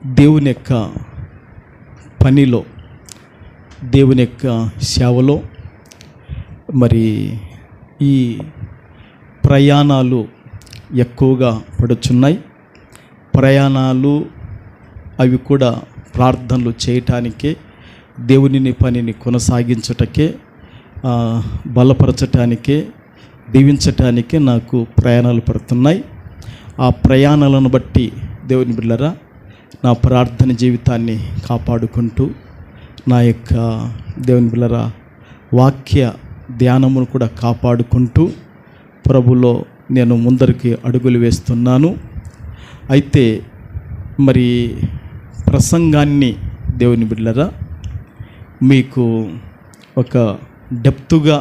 దేవుని యొక్క పనిలో, దేవుని యొక్క సేవలో మరి ఈ ప్రయాణాలు ఎక్కువగా పడుచున్నాయి. ప్రయాణాలు అవి కూడా ప్రార్థనలు చేయటానికే, దేవుని పనిని కొనసాగించటకే, బలపరచటానికే, దీవించటానికే నాకు ప్రయాణాలు పడుతున్నాయి. ఆ ప్రయాణాలను బట్టి దేవుని బిడ్డలారా నా ప్రార్థన జీవితాన్ని కాపాడుకుంటూ, నా యొక్క దేవుని బిడ్డలారా వాక్య ధ్యానమును కూడా కాపాడుకుంటూ ప్రభులో నేను ముందరికి అడుగులు వేస్తున్నాను. అయితే మరి ప్రసంగాన్ని దేవుని బిడ్డలారా మీకు ఒక డెప్త్గా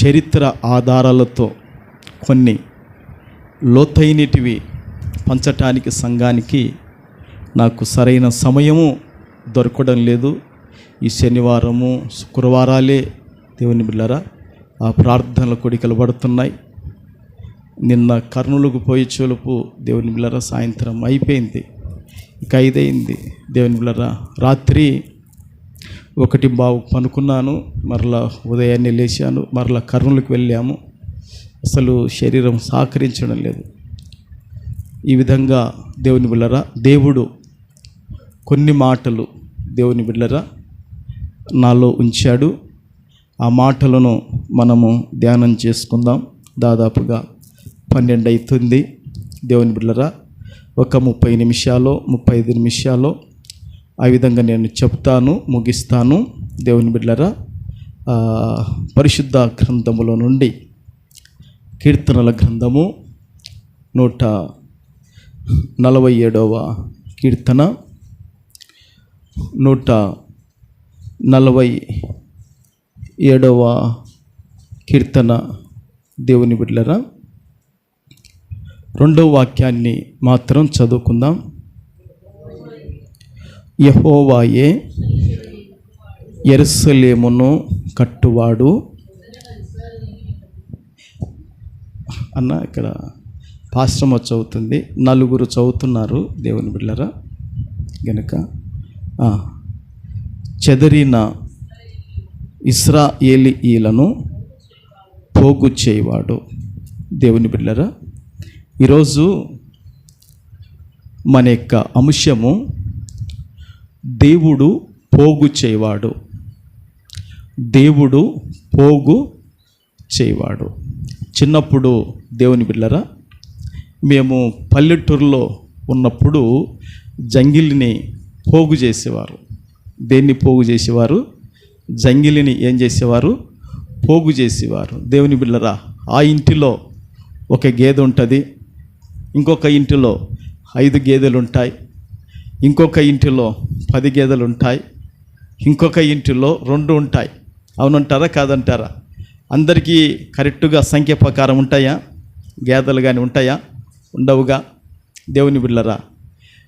చరిత్ర ఆధారాలతో కొన్ని లోతైనటివి పంచటానికి సంఘానికి నాకు సరైన సమయము దొరకడం లేదు. ఈ శనివారము శుక్రవారాలే దేవుని బిడ్డలారా ఆ ప్రార్థనల కొడికలు పడుతున్నాయి. నిన్న కర్నూలుకు పోయి చూలుపు దేవుని బిడ్డలారా సాయంత్రం అయిపోయింది, ఇక 5 అయింది. దేవుని బిడ్డలారా రాత్రి 1:15 పనుకున్నాను, మరలా ఉదయాన్నే లేచాను, మరలా కర్నూలుకు వెళ్ళాము. అసలు శరీరం సహకరించడం లేదు. ఈ విధంగా దేవుని బిడ్డలారా దేవుడు కొన్ని మాటలు దేవుని బిడ్డలారా నాలో ఉంచాడు. ఆ మాటలను మనము ధ్యానం చేసుకుందాం. దాదాపుగా 12 అవుతుంది. దేవుని బిడ్డలారా ఒక 30 నిమిషాలు 35 నిమిషాలు ఆ విధంగా నేను చెప్తాను, ముగిస్తాను. దేవుని బిడ్డలారా పరిశుద్ధ గ్రంథములో నుండి కీర్తనల గ్రంథము 147వ కీర్తన, 147వ కీర్తన దేవుని బిడ్డలారా 2వ వాక్యాన్ని మాత్రం చదువుకుందాం. యెహోవాయే యెరూషలేమును కట్టువాడు అన్న ఇక్కడ పాస్టమ్ చదువుతుంది, 4 చదువుతున్నారు దేవుని బిడ్డలారా. గనుక చెదరిన ఇశ్రాయేలీయులను పోగు చేయవాడు. దేవుని బిడ్డలారా ఈరోజు మన యొక్క అంశము దేవుడు పోగు చేయవాడు. దేవుడు పోగు చేయవాడు. చిన్నప్పుడు దేవుని బిడ్డలారా మేము పల్లెటూరులో ఉన్నప్పుడు జంగిలిని పోగు చేసేవారు. దేన్ని పోగు చేసేవారు? జంగిలిని ఏం చేసేవారు? పోగు చేసేవారు. దేవుని బిడ్డలారా ఆ ఇంటిలో ఒక గేదె ఉంటుంది, ఇంకొక ఇంటిలో 5 గేదెలు ఉంటాయి, ఇంకొక ఇంటిలో 10 గేదెలు ఉంటాయి, ఇంకొక ఇంటిలో 2 ఉంటాయి. అవునంటారా కాదంటారా? అందరికీ కరెక్టుగా సంఖ్య ప్రకారం ఉంటాయా? గేదెలు కానీ ఉంటాయా? ఉండవుగా. దేవుని బిడ్డలారా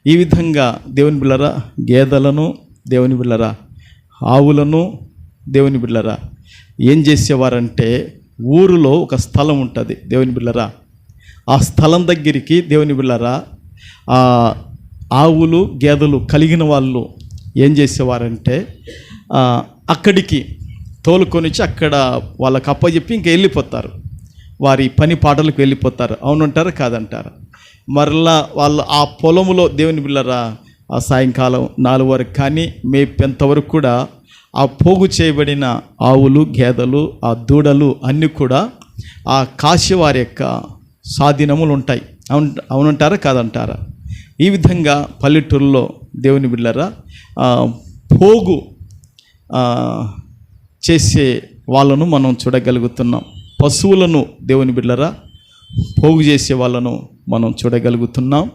ఈ విధంగా దేవుని బిడ్డలారా గేదెలను, దేవుని బిడ్డలారా ఆవులను దేవుని బిడ్డలారా ఏం చేసేవారంటే ఊరిలో ఒక స్థలం ఉంటుంది దేవుని బిడ్డలారా. ఆ స్థలం దగ్గరికి దేవుని బిడ్డలారా ఆవులు గేదెలు కలిగిన వాళ్ళు ఏం చేసేవారంటే అక్కడికి తోలుకొనిచ్చి అక్కడ వాళ్ళకి అప్పచెప్పి ఇంకా వెళ్ళిపోతారు, వారి పని పాటలకు వెళ్ళిపోతారు. అవునంటారా కాదంటారా? మరలా వాళ్ళు ఆ పొలములో దేవుని బిడ్డలారా ఆ సాయంకాలం 4 వరకు కానీ మేపెంతవరకు కూడా ఆ పోగు చేయబడిన ఆవులు గేదెలు ఆ దూడలు అన్నీ కూడా ఆ కాశీవారి యొక్క స్వాధీనములు ఉంటాయి. అవునంటారా కాదంటారా? ఈ విధంగా పల్లెటూరులో దేవుని బిడ్డలారా పోగు చేసే వాళ్ళను మనం చూడగలుగుతున్నాం. పశువులను దేవుని బిడ్డలారా పోగు చేసే వాళ్ళను మనం చూడగలుగుతున్నాం.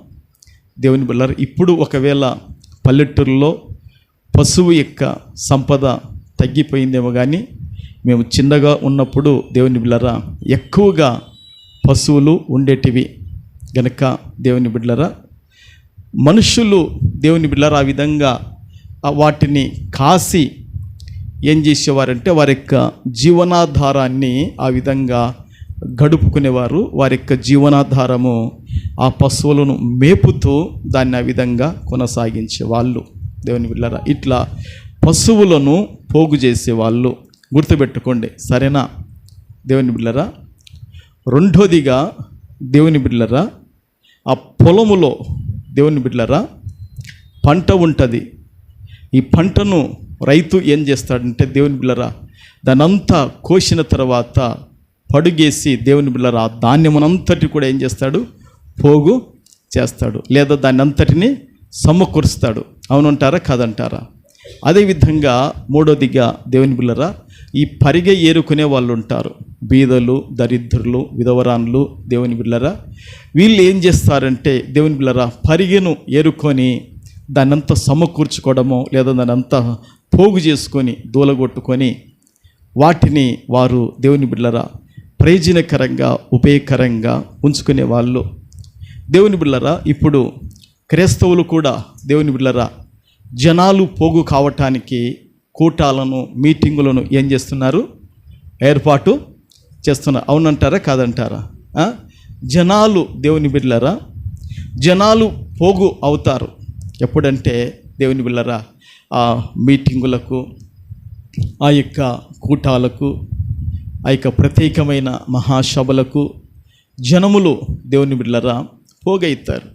దేవుని బిడ్డలారా ఇప్పుడు ఒకవేళ పల్లెటూరులో పశువు యొక్క సంపద తగ్గిపోయిందేమో కానీ మేము చిన్నగా ఉన్నప్పుడు దేవుని బిడ్డలారా ఎక్కువగా పశువులు ఉండేటివి. గనక దేవుని బిడ్డలారా మనుషులు దేవుని బిడ్డలారా ఆ విధంగా వాటిని కాసి ఏం చేసేవారంటే వారి యొక్క జీవనాధారాన్ని ఆ విధంగా గడుపుకునేవారు. వారి యొక్క జీవనాధారము ఆ పశువులను మేపుతూ దాన్ని ఆ విధంగా కొనసాగించేవాళ్ళు. దేవుని బిడ్డలారా, ఇట్లా పశువులను పోగు చేసేవాళ్ళు. గుర్తుపెట్టుకోండి, సరేనా దేవుని బిడ్డలారా? రెండోదిగా దేవుని బిడ్డలారా, ఆ పొలములో దేవుని బిడ్డలారా పంట ఉంటుంది. ఈ పంటను రైతు ఏం చేస్తాడంటే దేవుని బిడ్డలారా, దానంతా కోసిన తర్వాత పడుగేసి దేవుని బిడ్డలారా ఆ ధాన్యమునంతటి కూడా ఏం చేస్తాడు? పోగు చేస్తాడు, లేదా దాన్ని అంతటిని సమకూరుస్తాడు. అవునంటారా కాదంటారా? అదేవిధంగా మూడోదిగా దేవుని బిడ్డలారా, ఈ పరిగె ఏరుకునే వాళ్ళు ఉంటారు. బీదలు, దరిద్రులు, విధవరాన్లు. దేవుని బిడ్డలారా, వీళ్ళు ఏం చేస్తారంటే దేవుని బిడ్డలారా పరిగెను ఏరుకొని దాన్నంతా సమకూర్చుకోవడమో లేదా దాన్నంతా పోగు చేసుకొని దూలగొట్టుకొని వాటిని వారు దేవుని బిడ్డలారా ప్రయోజనకరంగా ఉపయోగకరంగా ఉంచుకునే వాళ్ళు. దేవుని బిడ్డలారా, ఇప్పుడు క్రైస్తవులు కూడా దేవుని బిడ్డలారా జనాలు పోగు కావటానికి కూటాలను, మీటింగులను ఏం చేస్తున్నారు? ఏర్పాటు చేస్తున్నారు. అవునంటారా కాదంటారా? జనాలు దేవుని బిడ్డలారా జనాలు పోగు అవుతారు ఎప్పుడంటే దేవుని బిడ్డలారా ఆ మీటింగులకు, ఆ యొక్క కూటాలకు, ఆ యొక్క ప్రత్యేకమైన మహాసభలకు జనములు దేవుని బిడ్డలారా పోగైతారు.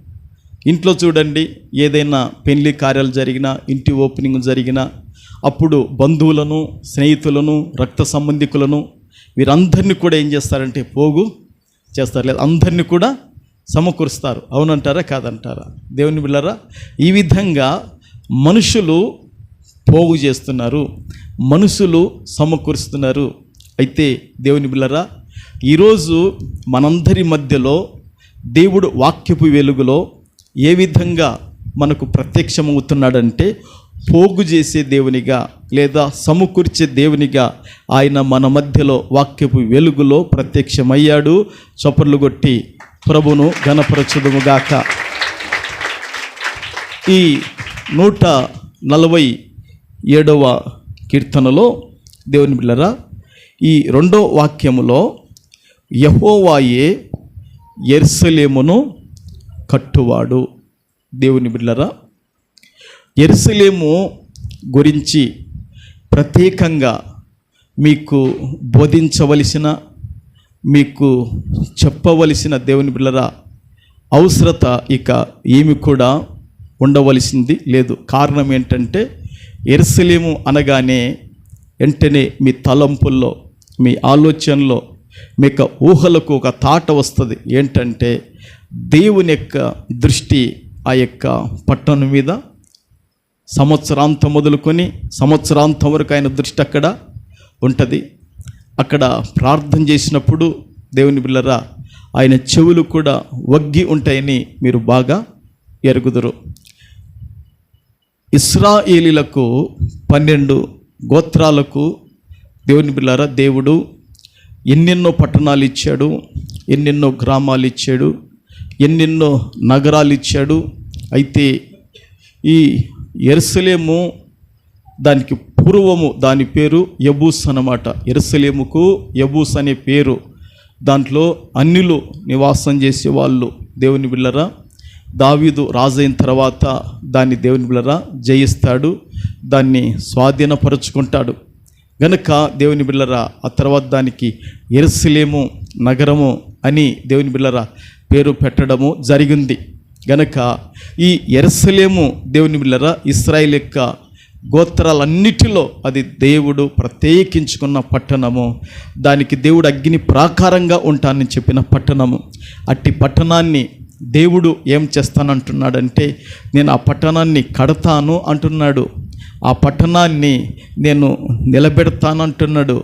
ఇంట్లో చూడండి, ఏదైనా పెళ్లి కార్యాలు జరిగినా, ఇంటి ఓపెనింగ్ జరిగినా అప్పుడు బంధువులను, స్నేహితులను, రక్త సంబంధికులను వీరందరినీ కూడా ఏం చేస్తారంటే పోగు చేస్తారు, లేదా అందరినీ కూడా సమకూరుస్తారు. అవునంటారా కాదంటారా? దేవుని బిడ్డలారా, ఈ విధంగా మనుషులు పోగు చేస్తున్నారు, మనుషులు సమకూరుస్తున్నారు. అయితే దేవుని బిడ్డలారా, ఈరోజు మనందరి మధ్యలో దేవుడు వాక్యపు వెలుగులో ఏ విధంగా మనకు ప్రత్యక్షమవుతున్నాడంటే పోగు చేసే దేవునిగా లేదా సమకూర్చే దేవునిగా ఆయన మన మధ్యలో వాక్యపు వెలుగులో ప్రత్యక్షమయ్యాడు. చప్పర్లు కొట్టి ప్రభును ఘనపరచుదుముగాక. ఈ 147వ కీర్తనలో దేవుని బిడ్డలారా ఈ 2వ వాక్యములో యెహోవాయే యెరూషలేమును కట్టువాడు. దేవుని బిడ్డలారా, యెరూషలేము గురించి ప్రత్యేకంగా మీకు బోధించవలసిన, మీకు చెప్పవలసిన దేవుని బిడ్డలారా అవసరత ఇక ఏమి కూడా ఉండవలసింది లేదు. కారణం ఏంటంటే యెరూషలేము అనగానే వెంటనే మీ తలంపుల్లో, మీ ఆలోచనలో, మీ యొక్క ఊహలకు ఒక తాట వస్తుంది. ఏంటంటే దేవుని యొక్క దృష్టి ఆ యొక్క పట్టణం మీద సంవత్సరాంతం మొదలుకొని సంవత్సరాంతం వరకు ఆయన దృష్టి అక్కడ ఉంటుంది. అక్కడ ప్రార్థన చేసినప్పుడు దేవుని బిడ్డలారా ఆయన చెవులు కూడా వగ్గి ఉంటాయని మీరు బాగా ఎరుగుదురు. ఇశ్రాయేలీలకు 12 గోత్రాలకు దేవుని బిడ్డలారా దేవుడు ఎన్నెన్నో పట్టణాలు ఇచ్చాడు, ఎన్నెన్నో గ్రామాలు ఇచ్చాడు, ఎన్నెన్నో నగరాలు ఇచ్చాడు. అయితే ఈ యెరూషలేము దానికి పూర్వము దాని పేరు యబూస్ అన్నమాట. యెరూషలేముకు యబూస్ అనే పేరు. దాంట్లో అన్యులు నివాసం చేసేవాళ్ళు. దేవుని బిడ్డలారా దావీదు రాజైన తర్వాత దాన్ని దేవుని బిడ్డలారా జయిస్తాడు, దాన్ని స్వాధీనపరుచుకుంటాడు. గనుక దేవుని బిడ్డలారా ఆ తర్వాత దానికి యెరూషలేము నగరము అని దేవుని బిడ్డలారా పేరు పెట్టడము జరిగింది. గనుక ఈ యెరూషలేము దేవుని బిడ్డలారా ఇశ్రాయేలు యొక్క గోత్రాలన్నిటిలో అది దేవుడు ప్రత్యేకించుకున్న పట్టణము. దానికి దేవుడు అగ్ని ప్రాకారంగా ఉంటానని చెప్పిన పట్టణము. అట్టి పట్టణాన్ని దేవుడు ఏం చేస్తానంటున్నాడంటే నేను ఆ పట్టణాన్ని కడతాను అంటున్నాడు, ఆ పట్టణాన్ని నేను నిలబెడతానంటున్నాడు,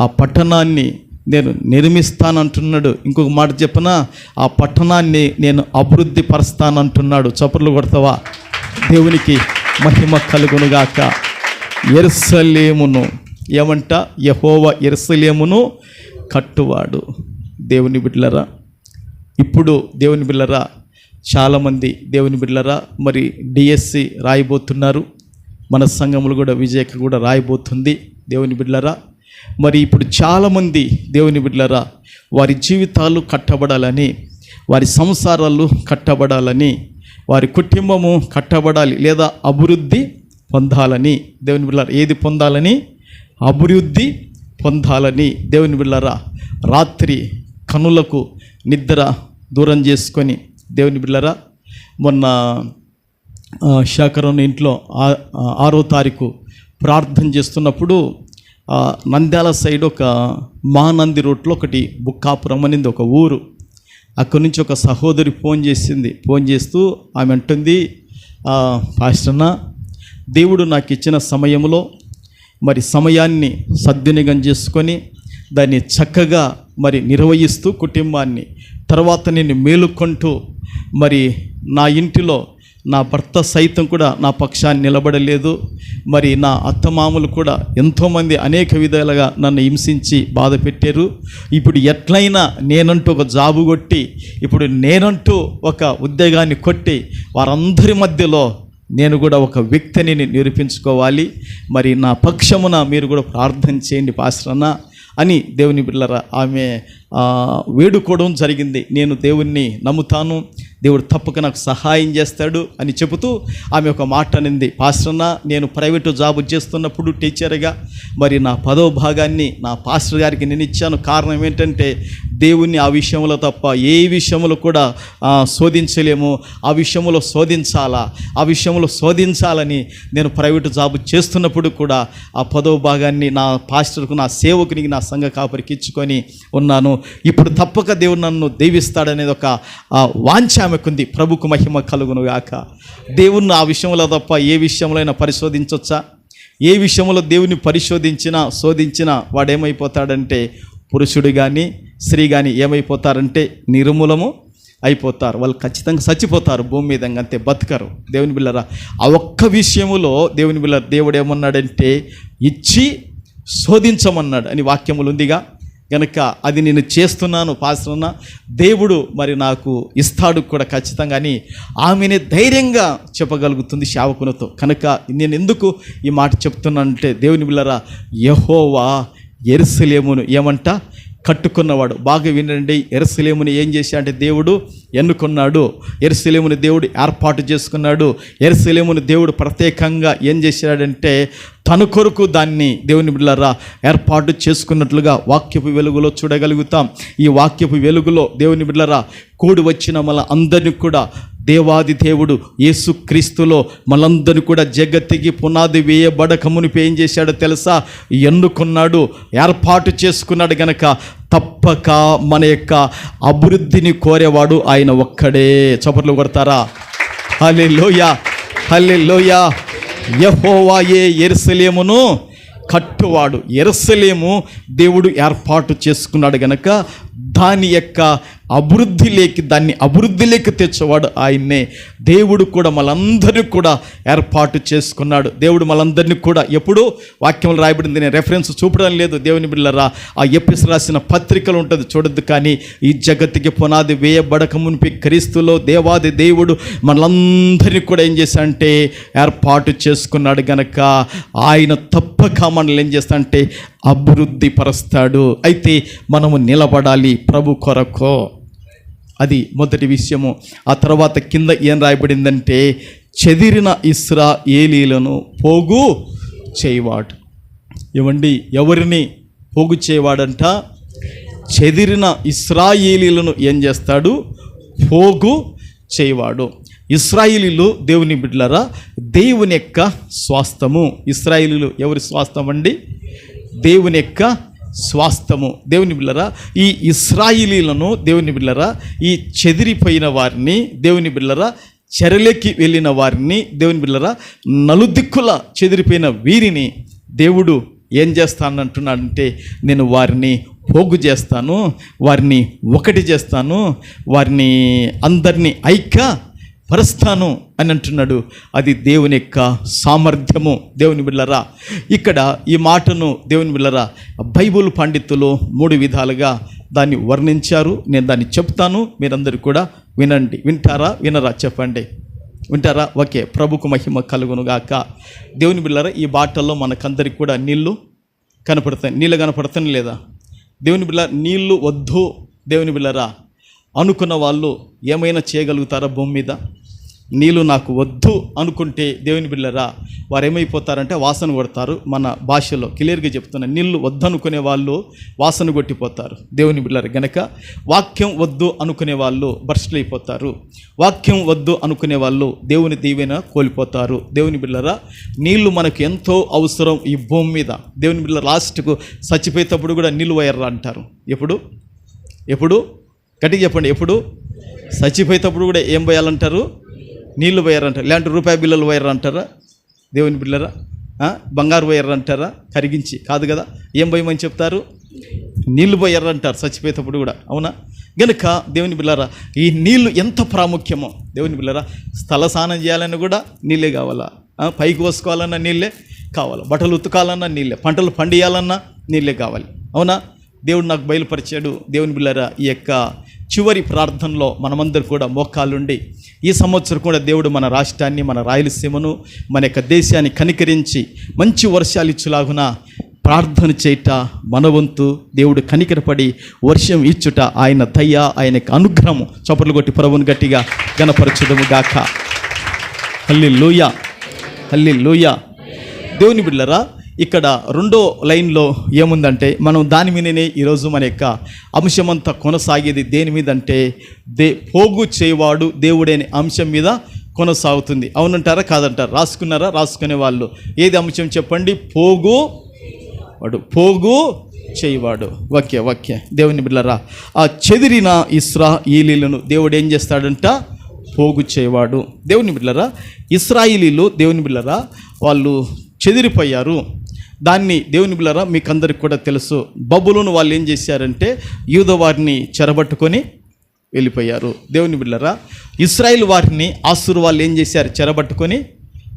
ఆ పట్టణాన్ని నేను నిర్మిస్తానంటున్నాడు. ఇంకొక మాట చెప్పనా, ఆ పట్టణాన్ని నేను అభివృద్ధి పరుస్తానంటున్నాడు. చప్పట్లు కొడతావా? దేవునికి మహిమ కలుగునుగాక. యెరూషలేమును ఏమంట? యెహోవా యెరూషలేమును కట్టువాడు. దేవుని బిడ్డలారా ఇప్పుడు దేవుని బిడ్డలారా చాలామంది దేవుని బిడ్డలారా మరి డిఎస్సి రాయబోతున్నారు. మన సంఘములు కూడా విజయక కూడా రాయబోతుంది. దేవుని బిడ్డలారా మరి ఇప్పుడు చాలామంది దేవుని బిడ్డలారా వారి జీవితాలు కట్టబడాలని, వారి సంసారాలు కట్టబడాలని, వారి కుటుంబము కట్టబడాలి లేదా అభివృద్ధి పొందాలని. దేవుని బిడ్డలారా, ఏది పొందాలని? అభివృద్ధి పొందాలని. దేవుని బిడ్డలారా, రాత్రి కనులకు నిద్ర దూరం చేసుకొని, దేవుని బిడ్డలారా, మొన్న శేఖరన్ ఇంట్లో 6వ తారీఖు ప్రార్థన చేస్తున్నప్పుడు నంద్యాల సైడ్ ఒక మహానంది రోడ్లో ఒకటి బుక్కాపురం అనేది ఒక ఊరు. అక్కడి నుంచి ఒక సహోదరి ఫోన్ చేస్తూ ఆమె అంటుంది, పాస్టర్ అన్న, దేవుడు నాకు ఇచ్చిన సమయంలో మరి సమయాన్ని సద్వినియోగం చేసుకొని దాన్ని చక్కగా మరి నిర్వహిస్తూ కుటుంబాన్ని తర్వాత నేను మేలుకొంటూ మరి నా ఇంటిలో నా భర్త సైతం కూడా నా పక్షాన్ని నిలబడలేదు. మరి నా అత్తమామలు కూడా ఎంతోమంది అనేక విధాలుగా నన్ను హింసించి బాధ పెట్టారు. ఇప్పుడు ఎట్లయినా నేనంటూ ఒక జాబు కొట్టి, ఇప్పుడు నేనంటూ ఒక ఉద్యోగాన్ని కొట్టి వారందరి మధ్యలో నేను కూడా ఒక వ్యక్తిని నిరూపించుకోవాలి. మరి నా పక్షమున మీరు కూడా ప్రార్థన చేయండి పాస్టర్ అన్న అని దేవుని బిడ్డలారా ఆమె వేడుకోవడం జరిగింది. నేను దేవుణ్ణి నమ్ముతాను, దేవుడు తప్పక నాకు సహాయం చేస్తాడు అని చెబుతూ ఆమె ఒక మాట అనింది, పాస్టర్ అన్న, నేను ప్రైవేటు జాబ్ చేస్తున్నప్పుడు టీచర్గా మరి నా 10వ భాగాన్ని నా పాస్టర్ గారికి నేను ఇచ్చాను. కారణం ఏంటంటే దేవుణ్ణి ఆ విషయంలో తప్ప ఏ విషయంలో కూడా శోధించలేము, ఆ విషయంలో శోధించాలని నేను ప్రైవేటు జాబ్ చేస్తున్నప్పుడు కూడా ఆ 10వ భాగాన్ని నా పాస్టర్కు, నా సేవకునికి, నా సంఘ కాపరికి ఇచ్చుకొని ఉన్నాను. ఇప్పుడు తప్పక దేవుడు నన్ను దీవిస్తాడనేది ఒక వాంఛ ఆమెకుంది. ప్రభుకు మహిమ కలుగును గాక. దేవుణ్ణి ఆ విషయంలో తప్ప ఏ విషయంలో అయినా పరిశోధించవచ్చా? ఏ విషయంలో దేవుని శోధించినా వాడేమైపోతాడంటే, పురుషుడు కానీ స్త్రీ కానీ ఏమైపోతారంటే నిర్మూలము అయిపోతారు. వాళ్ళు ఖచ్చితంగా చచ్చిపోతారు భూమి మీద, అంతే, బతకరు. దేవుని బిళ్ళరా, ఆ ఒక్క విషయములో దేవుని బిళ్ళ దేవుడు ఏమన్నాడంటే ఇచ్చి శోధించమన్నాడు అని వాక్యములు ఉందిగా. కనుక అది నేను చేస్తున్నాను పాస్టర్ అన్న, దేవుడు మరి నాకు ఇస్తాడు కూడా ఖచ్చితంగా అని ఆమెనే ధైర్యంగా చెప్పగలుగుతుంది సేవకునితో. కనుక నేను ఎందుకు ఈ మాట చెప్తున్నానంటే, దేవుని బిళ్ళరా, యెహోవా యెరూషలేమును ఏమంట కట్టుకున్నవాడు. బాగా వినండి, యెరూషలేముని ఏం చేశాడంటే దేవుడు ఎన్నుకున్నాడు, యెరూషలేముని దేవుడు ఏర్పాటు చేసుకున్నాడు. యెరూషలేముని దేవుడు ప్రత్యేకంగా ఏం చేశాడంటే తన కొరకు దాన్ని దేవుని బిడ్డలారా ఏర్పాటు చేసుకున్నట్లుగా వాక్యపు వెలుగులో చూడగలుగుతాం. ఈ వాక్యపు వెలుగులో దేవుని బిడ్డలారా కూడి వచ్చిన మన అందరినీ కూడా దేవాది దేవుడు యేసు క్రీస్తులో మనందరినీ కూడా జగత్తుకి పునాది వేయబడక మునిపి ఏం చేశాడో తెలుసా? ఎన్నుకున్నాడు, ఏర్పాటు చేసుకున్నాడు. గనక తప్పక మన యొక్క అభివృద్ధిని కోరేవాడు ఆయన ఒక్కడే. చప్పట్లు కొడతారా? హల్లెలూయా, హల్లెలూయా. యెహోవాయే యెరూషలేమును కట్టువాడు. యెరూషలేము దేవుడు ఏర్పాటు చేసుకున్నాడు గనక దాని యొక్క దాన్ని అభివృద్ధిలోకి తెచ్చేవాడు ఆయన్నే. దేవుడు కూడా మనందరినీ కూడా ఏర్పాటు చేసుకున్నాడు. దేవుడు మనందరినీ కూడా ఎప్పుడు వాక్యంలో రాయబడింది, నేను రెఫరెన్స్ చూపడం లేదు. దేవుని బిడ్డలారా, ఆ ఎపిసోడ్ రాసిన పత్రికలు ఉంటుంది, చూడొద్దు. కానీ ఈ జగత్తుకి పునాది వేయబడక మునిపి క్రీస్తులో దేవాది దేవుడు మనందరినీ కూడా ఏం చేశాడంటే ఏర్పాటు చేసుకున్నాడు. గనక ఆయన తప్పక మనల్ని ఏం చేస్తాడంటే అభివృద్ధి పరుస్తాడు. అయితే మనము నిలబడాలి ప్రభు కొరకు. అది మొదటి విషయము. ఆ తర్వాత కింద ఏం రాయబడిందంటే చెదిరిన ఇశ్రాయేలీయులను పోగు చేయవాడు. ఏమండి, ఎవరిని పోగు చేయవాడంట? చెదిరిన ఇశ్రాయేలీయులను ఏం చేస్తాడు? పోగు చేయవాడు. ఇశ్రాయేలీయులు దేవుని బిడ్డలారా దేవుని యొక్క స్వాస్థము. ఇశ్రాయేలీయులు ఎవరి స్వాస్థం అండి? దేవుని యొక్క స్వాస్థము. దేవుని బిడ్డలారా, ఈ ఇశ్రాయేలీయులను దేవుని బిడ్డలారా, ఈ చెదిరిపోయిన వారిని దేవుని బిడ్డలారా, చెరలోకి వెళ్ళిన వారిని దేవుని బిడ్డలారా, నలుదిక్కుల చెదిరిపోయిన వీరిని దేవుడు ఏం చేస్తానంటున్నాడంటే నేను వారిని పోగు చేస్తాను, వారిని ఒకటి చేస్తాను, వారిని అందరినీ పరుస్తాను అని అంటున్నాడు. అది దేవుని యొక్క సామర్థ్యము. దేవుని బిడ్డలారా, ఇక్కడ ఈ మాటను దేవుని బిడ్డలారా బైబిల్ పండితులు 3 విధాలుగా దాన్ని వర్ణించారు. నేను దాన్ని చెప్తాను, మీరందరూ కూడా వినండి. వింటారా వినరా చెప్పండి? వింటారా? ఓకే, ప్రభుకు మహిమ కలుగును గాక. దేవుని బిడ్డలారా, ఈ బాటల్లో మనకందరికి కూడా నీళ్లు కనపడతాయి. నీళ్ళు కనపడతాయి లేదా? దేవుని బిడ్డ నీళ్లు వద్దు దేవుని బిడ్డలారా, అనుకున్న వాళ్ళు ఏమైనా చేయగలుగుతారా భూమి మీద? నీళ్ళు నాకు వద్దు అనుకుంటే దేవుని బిడ్డలారా వారు ఏమైపోతారంటే వాసన కొడతారు. మన భాషలో క్లియర్గా చెప్తున్నా, నీళ్ళు వద్దు అనుకునే వాళ్ళు వాసన కొట్టిపోతారు దేవుని బిడ్డలారా. గనక వాక్యం వద్దు అనుకునే వాళ్ళు బర్స్ట్లు అయిపోతారు. వాక్యం వద్దు అనుకునే వాళ్ళు దేవుని దీవెన కోల్పోతారు. దేవుని బిడ్డలారా నీళ్లు మనకు ఎంతో అవసరం ఈ భూమి మీద. దేవుని బిడ్డల లాస్ట్కు చచ్చిపోయేటప్పుడు కూడా నీళ్ళు పోయారా అంటారు. ఎప్పుడు గట్టిగా చెప్పండి, ఎప్పుడు? చచ్చిపోయేటప్పుడు కూడా ఏం పోయాలంటారు? నీళ్లు పోయారంటారు. ఇలాంటి రూపాయి బిల్లలు పోయారంటారా దేవుని బిడ్డలారా? బంగారు పోయారంటారా? కరిగించి కాదు కదా. ఏం పోయమని చెప్తారు? నీళ్లు పోయారంటారు చచ్చిపోయేటప్పుడు కూడా, అవునా? గనుక దేవుని బిడ్డలారా ఈ నీళ్లు ఎంత ప్రాముఖ్యమో దేవుని బిడ్డలారా. స్థల స్నానం చేయాలని కూడా నీళ్ళే కావాలా, పైకి కోసుకోవాలన్నా నీళ్ళే కావాలి, బట్టలు ఉతకాలన్నా నీళ్ళే, పంటలు పండియాలన్నా నీళ్ళే కావాలి, అవునా? దేవుడు నాకు బయలుపరిచాడు. దేవుని బిడ్డలారా ఈ యొక్క చివరి ప్రార్థనలో మనమందరూ కూడా మోకాళ్ళుండి ఈ సంవత్సరం కూడా దేవుడు మన రాష్ట్రాన్ని, మన రాయలసీమను, మన యొక్క దేశాన్ని కనికరించి మంచి వర్షాలు ఇచ్చులాగున ప్రార్థన చేయట మన వంతు. దేవుడు కనికరపడి వర్షం ఇచ్చుట ఆయన దయ, ఆయన అనుగ్రహము. చప్పట్లు కొట్టి ప్రభువుని గట్టిగా ఘనపరచుదము గాక. హల్లెలూయా, హల్లెలూయా. దేవుని బిడ్డలారా ఇక్కడ రెండో లైన్లో ఏముందంటే మనం దాని మీదనే ఈరోజు మన యొక్క అంశమంతా కొనసాగేది. దేని మీద అంటే పోగు చేయవాడు దేవుడనే అంశం మీద కొనసాగుతుంది. అవునంటారా కాదంటారా? రాసుకున్నారా? రాసుకునే వాళ్ళు ఏది అంశం చెప్పండి? పోగు చేయవాడు. ఓకే. దేవుని బిడ్డలారా ఆ చెదిరిన ఇశ్రాయేలీయులను దేవుడు ఏం చేస్తాడంట? పోగు చేయవాడు. దేవుని బిడ్డలారా ఇశ్రాయేలీయులు దేవుని బిడ్డలారా వాళ్ళు చెదిరిపోయారు. దాన్ని దేవుని బిడ్డలారా మీకు అందరికి కూడా తెలుసు. బబులోను వాళ్ళు ఏం చేశారంటే యూద వారిని చెరబట్టుకొని వెళ్ళిపోయారు. దేవుని బిడ్డలారా ఇశ్రాయేలు వారిని ఆసురు వాళ్ళు ఏం చేశారు? చెరబట్టుకొని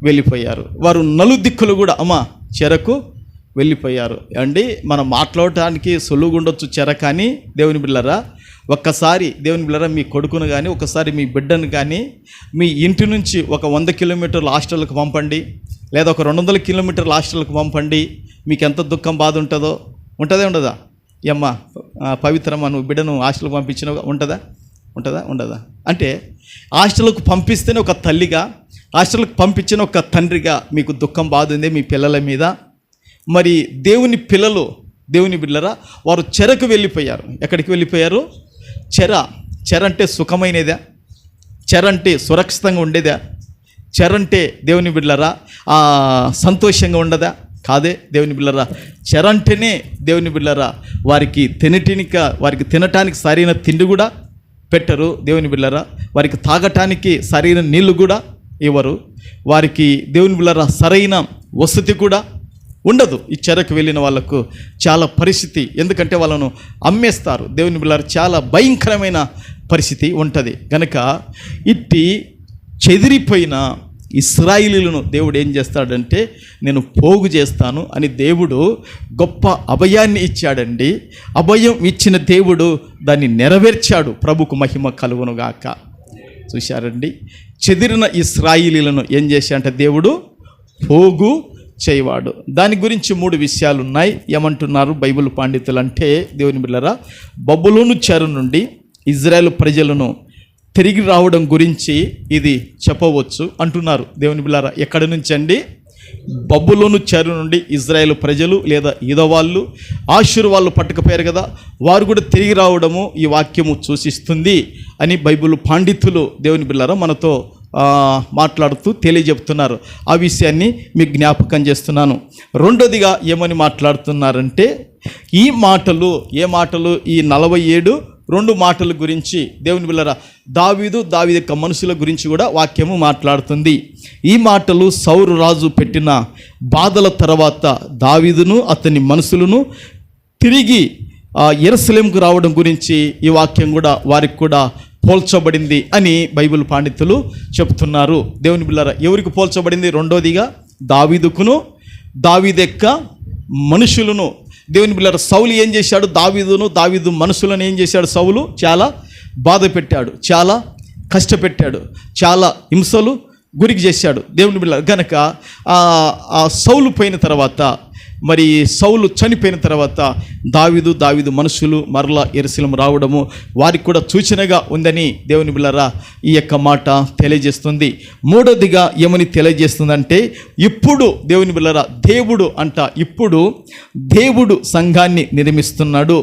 వెళ్ళిపోయారు. వారు నలుదిక్కులు కూడా చెరకు వెళ్ళిపోయారు. అండి మనం మాట్లాడటానికి సులువుగుండొచ్చు చెర, కానీ దేవుని బిడ్డలారా ఒక్కసారి దేవుని బిడ్డలారా మీ కొడుకును కానీ ఒకసారి మీ బిడ్డను కానీ మీ ఇంటి నుంచి ఒక 100 కిలోమీటర్ల హాస్టల్కి పంపండి, లేదా ఒక 200 కిలోమీటర్ల హాస్టల్కి పంపండి. మీకు ఎంత దుఃఖం బాధ ఉంటుందో. ఉండదా? ఏమ్మా పవిత్రమ్మ నువ్వు బిడ్డను హాస్టల్కి పంపించినావు, ఉండదా? అంటే హాస్టల్కి పంపిస్తేనే ఒక తల్లిగా, హాస్టల్కి పంపించిన ఒక తండ్రిగా మీకు దుఃఖం బాధ ఉంది మీ పిల్లల మీద. మరి దేవుని పిల్లలు దేవుని బిడ్డలారా వారు చెరకు వెళ్ళిపోయారు. ఎక్కడికి వెళ్ళిపోయారు? చెర అంటే సుఖమైనదా? చెర అంటే సురక్షితంగా ఉండేదా? చెర అంటే దేవుని బిడ్డలారా సంతోషంగా ఉండదా? కాదే దేవుని బిడ్డలారా. చెర అంటేనే దేవుని బిడ్డలారా వారికి తినటానికి సరైన తిండి కూడా పెట్టరు. దేవుని బిడ్డలారా వారికి తాగటానికి సరైన నీళ్లు కూడా ఇవ్వరు. వారికి దేవుని బిడ్డలారా సరైన వసతి కూడా ఉండదు. ఈ చెరకు వెళ్ళిన వాళ్ళకు చాలా పరిస్థితి, ఎందుకంటే వాళ్ళను అమ్మేస్తారు. దేవుని బిడ్డలారా చాలా భయంకరమైన పరిస్థితి ఉంటుంది. కనుక ఇట్టి చెదిరిపోయిన ఇశ్రాయేలీయులను దేవుడు ఏం చేస్తాడంటే నేను పోగు చేస్తాను అని దేవుడు గొప్ప అభయాన్ని ఇచ్చాడండి. అభయం ఇచ్చిన దేవుడు దాన్ని నెరవేర్చాడు. ప్రభుకు మహిమ కలుగునుగాక. చూశారండి, చెదిరిన ఇశ్రాయేలీయులను ఏం చేశాడంటే దేవుడు పోగు చేయవాడు. దాని గురించి 3 విషయాలు ఉన్నాయి. ఏమంటున్నారు బైబిల్ పండితులు అంటే దేవుని బిడ్డలారా బబులోను చెర నుండి ఇజ్రాయేల్ ప్రజలను తిరిగి రావడం గురించి ఇది చెప్పవచ్చు అంటున్నారు. దేవుని బిడ్డలారా ఎక్కడి నుంచి అండి? బబులోను చెర నుండి ఇజ్రాయేల్ ప్రజలు లేదా యూదవాళ్ళు ఆషూరు వాళ్ళు పట్టుకుపోయారు కదా, వారు కూడా తిరిగి రావడము ఈ వాక్యము సూచిస్తుంది అని బైబిల్ పండితులు దేవుని బిడ్డలారా మనతో మాట్లాడుతూ తెలియజెప్తున్నారు. ఆ విషయాన్ని మీకు జ్ఞాపకం చేస్తున్నాను. రెండోదిగా ఏమని మాట్లాడుతున్నారంటే ఈ మాటలు ఈ 47 మాటల గురించి దేవుని బిడ్డలారా దావీదు యొక్క మనుషుల గురించి కూడా వాక్యము మాట్లాడుతుంది. ఈ మాటలు సౌలు రాజు పెట్టిన బాధల తర్వాత దావీదును అతని మనుషులను తిరిగి యెరూషలేముకు రావడం గురించి ఈ వాక్యం కూడా వారికి కూడా పోల్చబడింది అని బైబిల్ పండితులు చెప్తున్నారు. దేవుని బిడ్డలారా ఎవరికి పోల్చబడింది? రెండోదిగా దావీదుకును దావీదు యొక్క మనుషులను. దేవుని బిడ్డలారా సౌలు ఏం చేశాడు? దావీదు మనుషులను ఏం చేశాడు? సౌలు చాలా బాధ పెట్టాడు, చాలా కష్టపెట్టాడు, చాలా హింసలు గురికి చేశాడు. దేవుని బిడ్డలారా గనక ఆ సౌలు పోయిన తర్వాత మరి సౌలు చనిపోయిన తర్వాత దావీదు మనుషులు మరలా యెరూషలేము రావడము వారికి కూడా సూచనగా ఉందని దేవుని బిడ్డలారా ఈ యొక్క మాట తెలియజేస్తుంది. మూడోదిగా ఏమని తెలియజేస్తుందంటే, ఇప్పుడు దేవుని బిడ్డలారా ఇప్పుడు దేవుడు సంఘాన్ని నిర్మిస్తున్నాడు.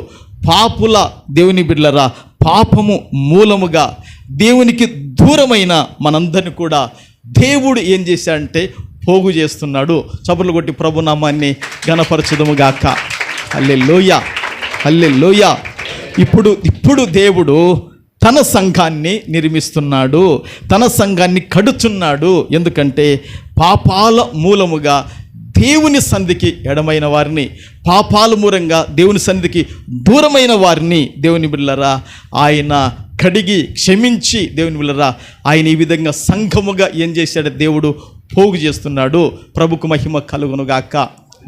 పాపుల దేవుని బిడ్డలారా పాపము మూలముగా దేవునికి దూరమైన మనందరిని కూడా దేవుడు ఏం చేశాడంటే పోగు చేస్తున్నాడు. చప్పట్లు కొట్టి ప్రభునామాన్ని ఘనపరచుదుముగాక. హల్లెలూయా, హల్లెలూయా. ఇప్పుడు దేవుడు తన సంఘాన్ని నిర్మిస్తున్నాడు, తన సంఘాన్ని కడుతున్నాడు. ఎందుకంటే పాపాల మూలముగా దేవుని సన్నిధికి ఎడమైన వారిని, పాపాల మూలంగా దేవుని సన్నిధికి దూరమైన వారిని దేవుని బిడ్డలారా ఆయన కడిగి క్షమించి దేవుని బిడ్డలారా ఆయన ఈ విధంగా సంఘముగా ఏం చేశాడు, దేవుడు పోగు చేస్తున్నాడు. ప్రభుకు మహిమ కలుగునుగాక.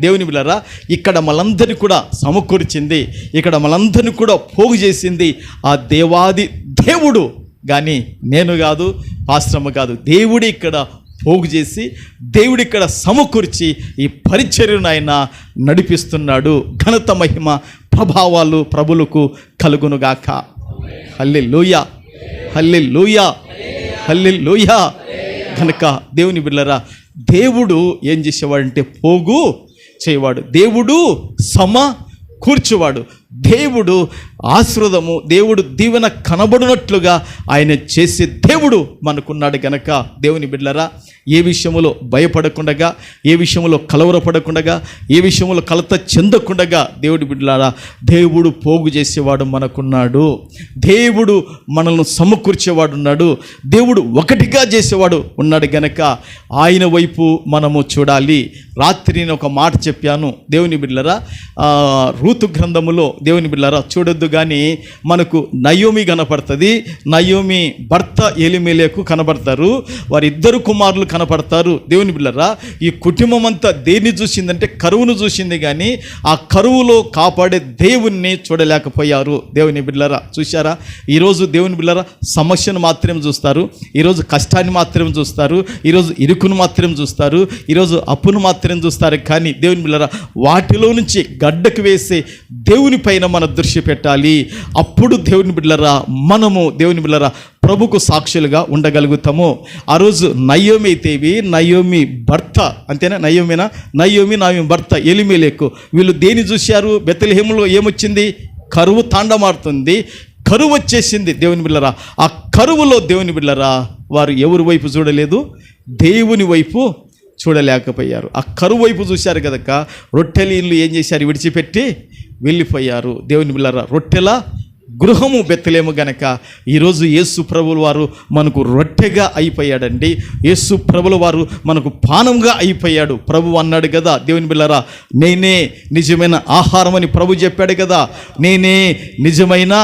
దేవుని బిడ్డలారా ఇక్కడ మనందరినీ కూడా సమకూర్చింది, ఇక్కడ మనందరినీ కూడా పోగు చేసింది ఆ దేవాది దేవుడు, కానీ నేను కాదు, పాస్టర్మ కాదు. దేవుడు ఇక్కడ పోగు చేసి, దేవుడు ఇక్కడ సమకూర్చి ఈ పరిచర్యను ఆయన నడిపిస్తున్నాడు. ఘనత మహిమ ప్రభావాలు ప్రభులకు కలుగునుగాక. హల్లెలూయా, హల్లెలూయా, హల్లెలూయా. కనుక దేవుని బిడ్డలారా దేవుడు ఏం చేసేవాడంటే పోగు చేయవాడు, దేవుడు కూర్చువాడు, దేవుడు ఆశీర్వాదము, దేవుడు దీవెన కనబడినట్లుగా ఆయన చేసే దేవుడు మనకున్నాడు. గనక దేవుని బిడ్డలారా ఏ విషయంలో భయపడకుండగా, ఏ విషయంలో కలవరపడకుండగా, ఏ విషయంలో కలత చెందకుండగా దేవుడి బిడ్డలారా దేవుడు పోగు చేసేవాడు మనకున్నాడు. దేవుడు మనల్ని సమకూర్చేవాడు ఉన్నాడు, దేవుడు ఒకటిగా చేసేవాడు ఉన్నాడు. గనక ఆయన వైపు మనము చూడాలి. రాత్రి నేను ఒక మాట చెప్పాను దేవుని బిడ్డలారా, రూతు గ్రంథములో దేవుని బిడ్డలారా చూడొద్దు కానీ మనకు నయోమి కనపడుతుంది, నయోమి భర్త ఎలీమెలెకు కనబడతారు, వారిద్దరు కుమారులు కనపడతారు. దేవుని బిడ్డలారా ఈ కుటుంబం అంతా దేన్ని చూసిందంటే కరువును చూసింది, కానీ ఆ కరువులో కాపాడే దేవుణ్ణి చూడలేకపోయారు. దేవుని బిడ్డలారా చూశారా, ఈరోజు దేవుని బిడ్డలారా సమస్యను మాత్రమే చూస్తారు, ఈరోజు కష్టాన్ని మాత్రమే చూస్తారు, ఈరోజు ఇరుకును మాత్రమే చూస్తారు, ఈరోజు అప్పును మాత్రమే చూస్తారు. కానీ దేవుని బిడ్డలారా వాటిలో నుంచి గడ్డకు వేసే దేవుని పైన మన దృష్టి పెట్టాలి. అప్పుడు దేవుని బిడ్డలారా మనము దేవుని బిడ్డలారా ప్రభుకు సాక్షులుగా ఉండగలుగుతాము. ఆ రోజు నయోమి అయితేవి, నయోమి భర్త అంతేనా, నయోమి భర్త ఎలీమెలెకు వీళ్ళు దేని చూశారు? బెత్లెహేములో ఏమొచ్చింది? కరువు తాండమాడుతుంది, కరువు వచ్చేసింది. దేవుని బిడ్డలారా ఆ కరువులో దేవుని బిడ్డలారా వారు ఎవరి వైపు చూడలేదు, దేవుని వైపు చూడలేకపోయారు. ఆ కరువు వైపు చూశారు కనుక రొట్టెలు ఏం చేశారు? విడిచిపెట్టి వెళ్ళిపోయారు. దేవుని బిడ్డలారా రొట్టెల గృహము బెత్లెహేము గనక ఈరోజు యేసు ప్రభుల వారు మనకు రొట్టెగా అయిపోయాడండి. యేసు ప్రభుల వారు మనకు పానంగా అయిపోయాడు. ప్రభు అన్నాడు కదా దేవుని బిడ్డలారా నేనే నిజమైన ఆహారం అని ప్రభు చెప్పాడు కదా, నేనే నిజమైన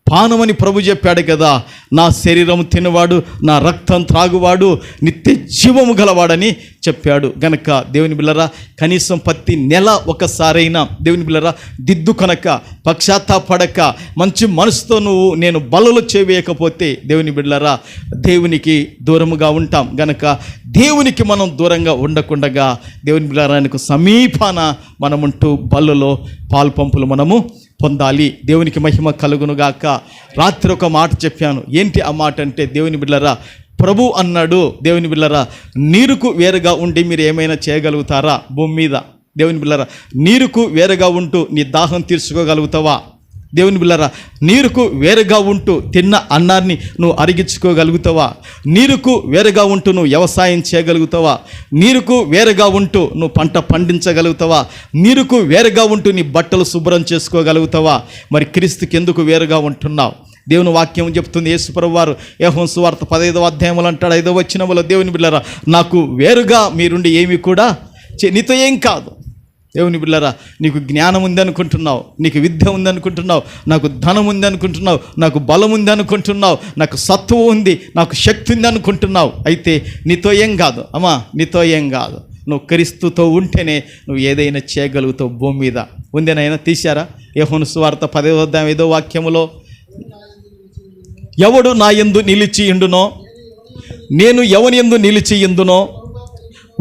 పానమని ప్రభు చెప్పాడు కదా, నా శరీరం తినవాడు, నా రక్తం త్రాగువాడు నిత్య జీవము గలవాడని చెప్పాడు. గనక దేవుని బిడ్డలారా కనీసం ప్రతి నెల ఒకసారైనా దేవుని బిడ్డలారా దిద్దుకొనక, పశ్చాత్తాపడక, మంచి మనసుతో నేను బలులు చేయకపోతే దేవుని బిడ్డలారా దేవునికి దూరముగా ఉంటాం. గనక దేవునికి మనం దూరంగా ఉండకుండగా దేవుని బిడ్డలారానికి సమీపాన మనముంటూ బలులో పాలు పంపులు మనము పొందాలి. దేవునికి మహిమ కలుగునుగాక. రాత్రి ఒక మాట చెప్పాను. ఏంటి ఆ మాట అంటే దేవుని బిడ్డలారా ప్రభు అన్నాడు దేవుని బిడ్డలారా నీరుకు వేరుగా ఉండి మీరు ఏమైనా చేయగలుగుతారా భూమి మీద? దేవుని బిడ్డలారా నీరుకు వేరుగా ఉంటూ నీ దాహం తీర్చుకోగలుగుతావా? దేవుని బిడ్డలారా నీరుకు వేరుగా ఉంటూ తిన్న అన్నాన్ని నువ్వు అరిగించుకోగలుగుతావా? నీరుకు వేరుగా ఉంటూ నువ్వు వ్యవసాయం చేయగలుగుతావా? నీరుకు వేరుగా ఉంటూ నువ్వు పంట పండించగలుగుతావా? నీరుకు వేరుగా ఉంటూ నీ బట్టలు శుభ్రం చేసుకోగలుగుతావా? మరి క్రీస్తుకి ఎందుకు వేరుగా ఉంటున్నావు? దేవుని వాక్యం చెప్తుంది. యేసుప్రభువు వారు యోహాను సువార్త 15వ అధ్యాయంలో అంటాడు 5వ వచనంలో దేవుని బిడ్డలారా నాకు వేరుగా మీరుండి ఏమీ కూడా నీతో ఏం కాదు. దేవుని బిడ్డలారా నీకు జ్ఞానం ఉంది అనుకుంటున్నావు, నీకు విద్య ఉంది అనుకుంటున్నావు, నాకు ధనం ఉంది అనుకుంటున్నావు, నాకు బలం ఉంది అనుకుంటున్నావు, నాకు సత్వం ఉంది, నాకు శక్తి ఉంది అనుకుంటున్నావు. అయితే నీతో ఏం కాదు అమ్మా, నీతో ఏం కాదు. నువ్వు క్రీస్తుతో ఉంటేనే నువ్వు ఏదైనా చేయగలుగుతావు భూమి మీద. ఉందేనైనా తీశారా? యోహాను సువార్త 10వ అధ్యాయం 5వ వాక్యములో ఎవడు నా యందు నిలిచి ఉండునో, నేను ఎవని యందు నిలిచి ఉండునో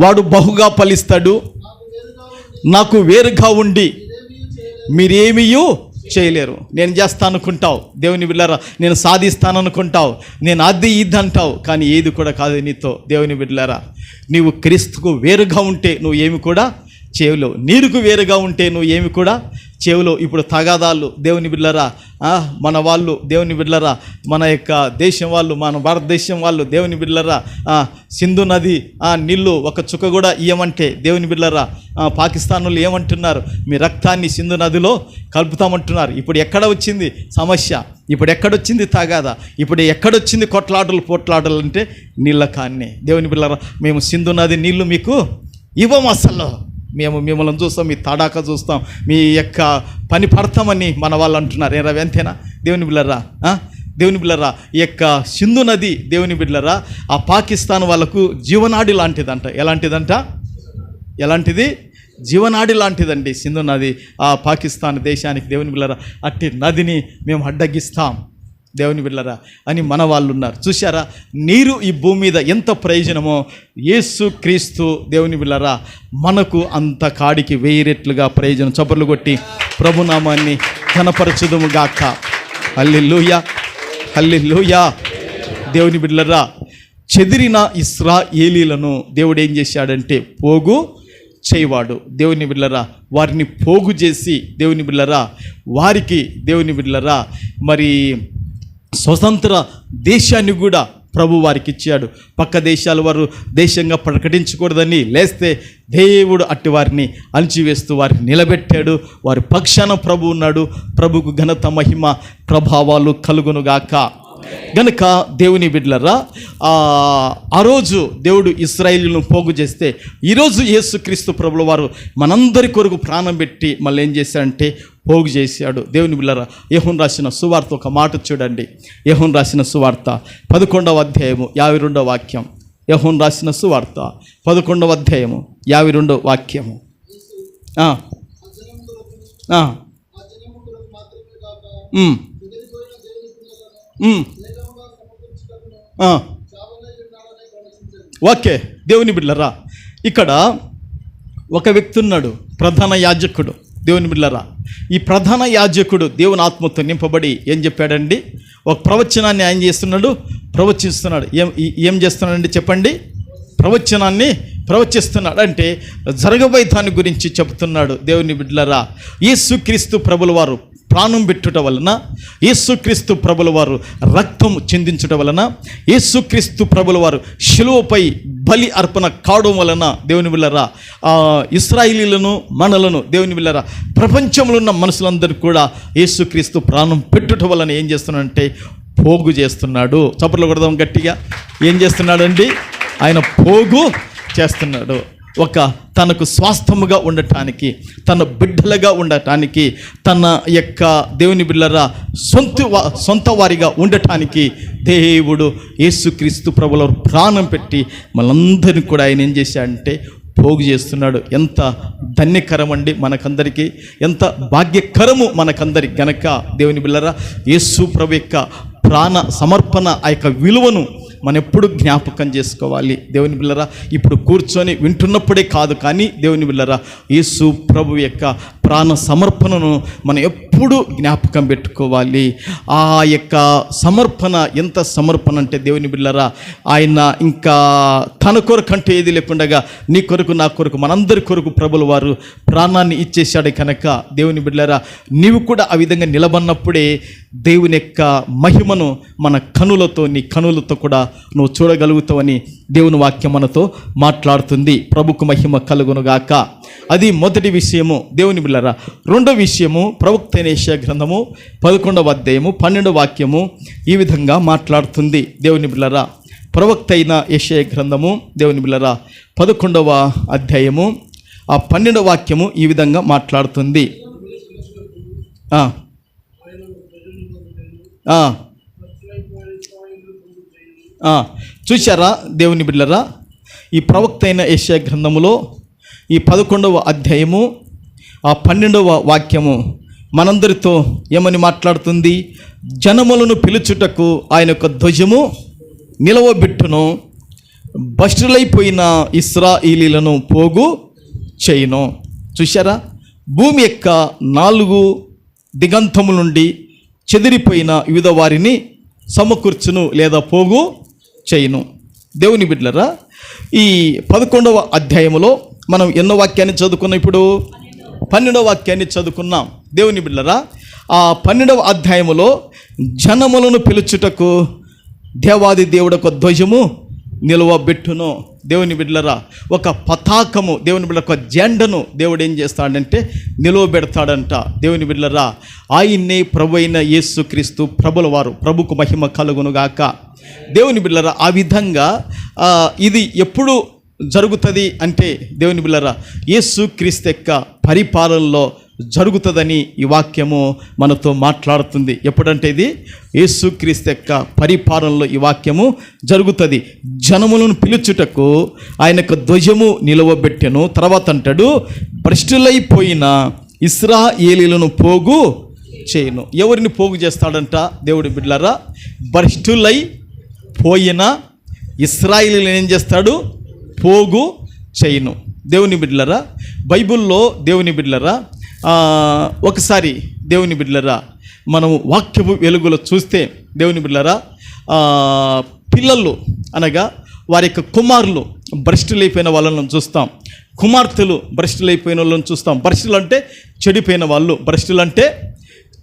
వాడు బహుగా ఫలిస్తాడు, నాకు వేరుగా ఉండి మీరేమీయూ చేయలేరు. నేను చేస్తాను అనుకుంటావు, దేవుని బిడ్డలారా, నేను సాధిస్తాను అనుకుంటావు, నేను అది ఇది అంటావు, కానీ ఏది కూడా కాదు నీతో. దేవుని బిడ్డలారా, నీవు క్రీస్తుకు వేరుగా ఉంటే నువ్వు ఏమి కూడా చేయలేవు. నీరుకు వేరుగా ఉంటే నువ్వు ఏమి కూడా చేయలేవు. ఇప్పుడు తగాదాలు దేవుని బిడ్డలారా, మన వాళ్ళు దేవుని బిడ్డలారా, మన యొక్క దేశం వాళ్ళు, మన భారతదేశం వాళ్ళు దేవుని బిడ్డలారా, సింధు నది నీళ్ళు ఒక చుక్క కూడా ఇయ్యమంటే దేవుని బిడ్డలారా, పాకిస్తాన్ వాళ్ళు ఏమంటున్నారు, మీ రక్తాన్ని సింధు నదిలో కలుపుతామంటున్నారు. ఇప్పుడు ఎక్కడ వచ్చింది సమస్య? ఇప్పుడు ఎక్కడొచ్చింది తగాదా? ఇప్పుడు ఎక్కడొచ్చింది పోట్లాటలు అంటే నీళ్ళ కాన్నే. దేవుని బిడ్డలారా, మేము సింధు నది నీళ్ళు మీకు ఇవ్వం, అసలు మేము మిమ్మల్ని చూస్తాం, మీ తడాక చూస్తాం, మీ యొక్క పని పడతామని మన వాళ్ళు అంటున్నారు. ఏ రవి అంతేనా? దేవుని బిడ్డలారా, దేవుని బిడ్డలారా, ఈ యొక్క సింధు నది దేవుని బిడ్డలారా ఆ పాకిస్తాన్ వాళ్ళకు జీవనాడి లాంటిదంట. ఎలాంటిది? జీవనాడి లాంటిదండి సింధు నది ఆ పాకిస్తాన్ దేశానికి. దేవుని బిడ్డలారా, అట్టి నదిని మేము అడ్డగిస్తాం దేవుని బిడ్డలారా అని మన వాళ్ళు ఉన్నారు. చూశారా, నీరు ఈ భూమి మీద ఎంత ప్రయోజనమో యేసు క్రీస్తు దేవుని బిడ్డలారా మనకు అంత కాడికి 1000 రెట్లుగా ప్రయోజనం. చప్పర్లు కొట్టి ప్రభునామాన్ని ఘనపరచుదుము గాక. హల్లెలూయా, హల్లెలూయా. దేవుని బిడ్డలారా, చెదిరిన ఇశ్రాయేలీలను దేవుడు ఏం చేశాడంటే పోగు చేయవాడు. దేవుని బిడ్డలారా, వారిని పోగు చేసి దేవుని బిడ్డలారా వారికి దేవుని బిడ్డలారా మరి స్వతంత్ర దేశాన్ని కూడా ప్రభు వారికి ఇచ్చాడు. పక్క దేశాల వారు దేశంగా ప్రకటించకూడదని లేస్తే దేవుడు అట్టి వారిని అణిచివేస్తూ వారిని నిలబెట్టాడు. వారి పక్షాన ప్రభు ఉన్నాడు. ప్రభుకు ఘనత మహిమ ప్రభావాలు కలుగునుగాక. గనుక దేవుని బిడ్డలారా, ఆ రోజు దేవుడు ఇశ్రాయేలును పోగు చేస్తే ఈరోజు యేసుక్రీస్తు ప్రభుల వారు మనందరి కొరకు ప్రాణం పెట్టి మళ్ళీ ఏం చేశాడంటే పోగు చేశాడు. దేవుని బిడ్డలారా, యోహాను రాసిన సువార్త ఒక మాట చూడండి. యోహాను రాసిన సువార్త 11వ అధ్యాయము 52వ వాక్యం. యోహాను రాసిన సువార్త 11వ అధ్యాయము 52వ వాక్యము. ఓకే, దేవుని బిడ్డలారా, ఇక్కడ ఒక వ్యక్తి ఉన్నాడు, ప్రధాన యాజకుడు. దేవుని బిడ్డలారా, ఈ ప్రధాన యాజకుడు దేవుని ఆత్మతో నింపబడి ఏం చెప్పాడండి? ఒక ప్రవచనాన్ని ఆయన చేస్తున్నాడు, ప్రవచిస్తున్నాడు. ఏం చేస్తున్నాడండి చెప్పండి? ప్రవచనాన్ని ప్రవచిస్తున్నాడు. అంటే జరగబోయే దాని గురించి చెబుతున్నాడు. దేవుని బిడ్డలారా, యేసుక్రీస్తు ప్రభుల వారు ప్రాణం పెట్టుట వలన, యేసుక్రీస్తు ప్రభుల వారు రక్తం చిందించుట వలన, యేసుక్రీస్తు ప్రభుల వారు శిలువపై బలి అర్పణ కావడం వలన దేవుని బిడ్డలారా ఇశ్రాయేలీలను మనలను దేవుని బిడ్డలారా ప్రపంచంలో ఉన్న మనుషులందరూ కూడా యేసుక్రీస్తు ప్రాణం పెట్టుట వలన ఏం చేస్తున్నాడంటే పోగు చేస్తున్నాడు. చప్పట్లు కొడదాం గట్టిగా. ఏం చేస్తున్నాడండి? ఆయన పోగు చేస్తున్నాడు. ఒక తనకు స్వాస్థ్యముగా ఉండటానికి, తన బిడ్డలుగా ఉండటానికి, తన యొక్క దేవుని బిడ్డలారా సొంత వారిగా ఉండటానికి దేవుడు యేసుక్రీస్తు ప్రభుల ప్రాణం పెట్టి మనందరినీ కూడా ఆయన ఏం చేశాడంటే పోగు చేస్తున్నాడు. ఎంత ధన్యకరం అండి మనకందరికీ, ఎంత భాగ్యకరము మనకందరికి. గనక దేవుని బిడ్డలారా యేసు ప్రభు యొక్క ప్రాణ సమర్పణ ఆ యొక్క విలువను మనం ఎప్పుడు జ్ఞాపకం చేసుకోవాలి. దేవుని బిడ్డలారా ఇప్పుడు కూర్చొని వింటున్నప్పుడే కాదు, కానీ దేవుని బిడ్డలారా యేసు ప్రభు యొక్క ప్రాణ సమర్పణను మనం ఎప్పుడు జ్ఞాపకం పెట్టుకోవాలి. ఆ యొక్క సమర్పణ ఎంత సమర్పణ అంటే దేవుని బిడ్డలారా ఆయన ఇంకా తన కొరకు అంటే ఏది లేకుండా నీ కొరకు నా కొరకు మనందరి కొరకు ప్రభుల వారు ప్రాణాన్ని ఇచ్చేశాడు. కనుక దేవుని బిడ్డలారా నీవు కూడా ఆ విధంగా నిలబడినప్పుడే దేవుని యొక్క మహిమను మన కనులతో, నీ కనులతో కూడా నువ్వు చూడగలుగుతావని దేవుని వాక్యం మనతో మాట్లాడుతుంది. ప్రభుకు మహిమ కలుగునుగాక. అది మొదటి విషయము దేవుని బిడ్డలారా. రెండో విషయము ప్రవక్త అయిన యెషయా గ్రంథము 11వ అధ్యాయము 12వ వాక్యము ఈ విధంగా మాట్లాడుతుంది. దేవుని బిడ్డలారా ప్రవక్త అయిన యెషయా గ్రంథము దేవుని బిడ్డలారా 11వ అధ్యాయము 12వ వాక్యము ఈ విధంగా మాట్లాడుతుంది. చూశారా దేవుని బిడ్డలారా, ఈ ప్రవక్త అయిన యెషయా గ్రంథములో ఈ 11వ అధ్యాయము 12వ వాక్యము మనందరితో ఏమని మాట్లాడుతుంది? జనములను పిలుచుటకు ఆయన యొక్క ధ్వజము నిలవబెట్టును, భ్రష్టులైపోయిన ఇశ్రాయేలీలను పోగు చేయును. చూశారా? భూమి యొక్క 4 దిగంతముల నుండి చెదిరిపోయిన వివిధ వారిని సమకూర్చును లేదా పోగు చేయును. దేవుని బిడ్డలారా, ఈ 11వ అధ్యాయంలో మనం ఎన్నో వాక్యాన్ని చదువుకున్నాం? ఇప్పుడు 12వ వాక్యాన్ని చదువుకున్నాం. దేవుని బిడ్డలారా, ఆ 12వ అధ్యాయములో జనములను పిలుచుటకు దేవాది దేవుడొక ధ్వజము నిలువబెట్టును. దేవుని బిడ్డలారా, ఒక పతాకము, దేవుని బిడ్డ ఒక జెండను దేవుడు ఏం చేస్తాడంటే నిలువబెడతాడంట. దేవుని బిడ్డలారా, ఆయన్నే ప్రభు అయిన యేసుక్రీస్తు ప్రభుల వారు, ప్రభుకు మహిమ కలుగునుగాక. దేవుని బిడ్డలారా, ఆ విధంగా ఇది ఎప్పుడు జరుగుతుంది అంటే దేవుని బిడ్డలారా, యేసుక్రీస్తు యొక్క పరిపాలనలో జరుగుతుందని ఈ వాక్యము మనతో మాట్లాడుతుంది. ఎప్పుడంటే ఇది యేసుక్రీస్తు యొక్క పరిపాలనలో ఈ వాక్యము జరుగుతుంది. జనములను పిలుచుటకు ఆయనకు ధ్వజము నిలవబెట్టెను. తర్వాత అంటాడు, భ్రష్టులైపోయిన ఇశ్రాయేలీయులను పోగు చేయను. ఎవరిని పోగు చేస్తాడంట? దేవుడి బిడ్డలారా, భ్రష్టులై పోయిన ఇశ్రాయేలీయులను ఏం చేస్తాడు? పోగు చేయను. దేవుని బిడ్డలారా, బైబిల్లో దేవుని బిడ్డలారా, ఒకసారి దేవుని బిడ్డలారా మనం వాక్యపు వెలుగులో చూస్తే దేవుని బిడ్డలారా, పిల్లలు అనగా వారి యొక్క కుమారులు భ్రష్టులైపోయిన వాళ్ళను చూస్తాం, కుమార్తెలు భ్రష్టులైపోయిన వాళ్ళని చూస్తాం. భ్రష్టులు అంటే చెడిపోయిన వాళ్ళు, భ్రష్టులు అంటే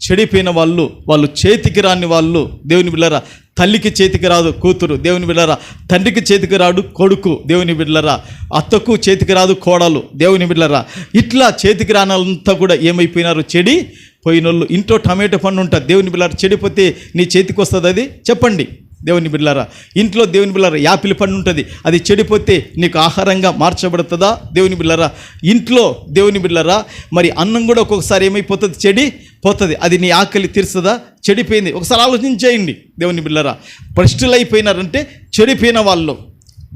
చెడిపోయిన వాళ్ళు, వాళ్ళు చేతికి రాని వాళ్ళు. దేవుని బిడ్డలారా, తల్లికి చేతికి రాదు కూతురు, దేవుని బిడ్డలారా, తండ్రికి చేతికి రాడు కొడుకు, దేవుని బిడ్డలారా, అత్తకు చేతికి రాదు కోడలు, దేవుని బిడ్డలారా, ఇట్లా చేతికి రానంతా కూడా ఏమైపోయినారు? చెడిపోయినోళ్ళు. ఇంట్లో టమాటో పండు ఉంటుంది, దేవుని బిడ్డలారా, చెడిపోతే నీ చేతికి వస్తుంది అది? చెప్పండి దేవుని బిడ్డలారా. ఇంట్లో దేవుని బిడ్డలారా యాపిల్ పండు ఉంటుంది, అది చెడిపోతే నీకు ఆహారంగా మార్చబడుతుందా? దేవుని బిడ్డలారా, ఇంట్లో దేవుని బిడ్డలారా మరి అన్నం కూడా ఒక్కొక్కసారి ఏమైపోతుంది? చెడిపోతుంది. అది నీ ఆకలి తీర్చదా? చెడిపోయింది. ఒకసారి ఆలోచించేయండి దేవుని బిడ్డలారా. భ్రష్టులైపోయినారంటే చెడిపోయిన వాళ్ళు.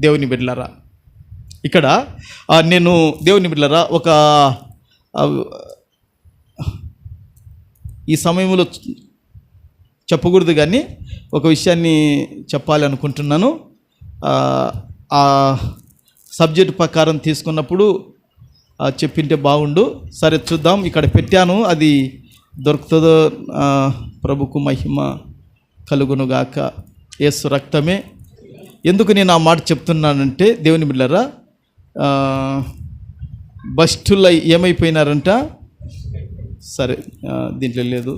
దేవుని బిడ్డలారా, ఇక్కడ నేను దేవుని బిడ్డలారా ఒక ఈ సమయంలో చెప్పకూడదు కానీ ఒక విషయాన్ని చెప్పాలి అనుకుంటున్నాను. ఆ సబ్జెక్ట్ ప్రకారం తీసుకున్నప్పుడు చెప్పింటే బాగుండు. సరే చూద్దాం, ఇక్కడ పెట్టాను, అది దొరుకుతుందో. ప్రభుకు మహిమ కలుగునుగాక. యేసు రక్తమే. ఎందుకు నేను ఆ మాట చెప్తున్నానంటే దేవుని బిడ్డలారా, భ్రష్టులై ఏమైపోయినారంట? సరే, దీంట్లో లేదు,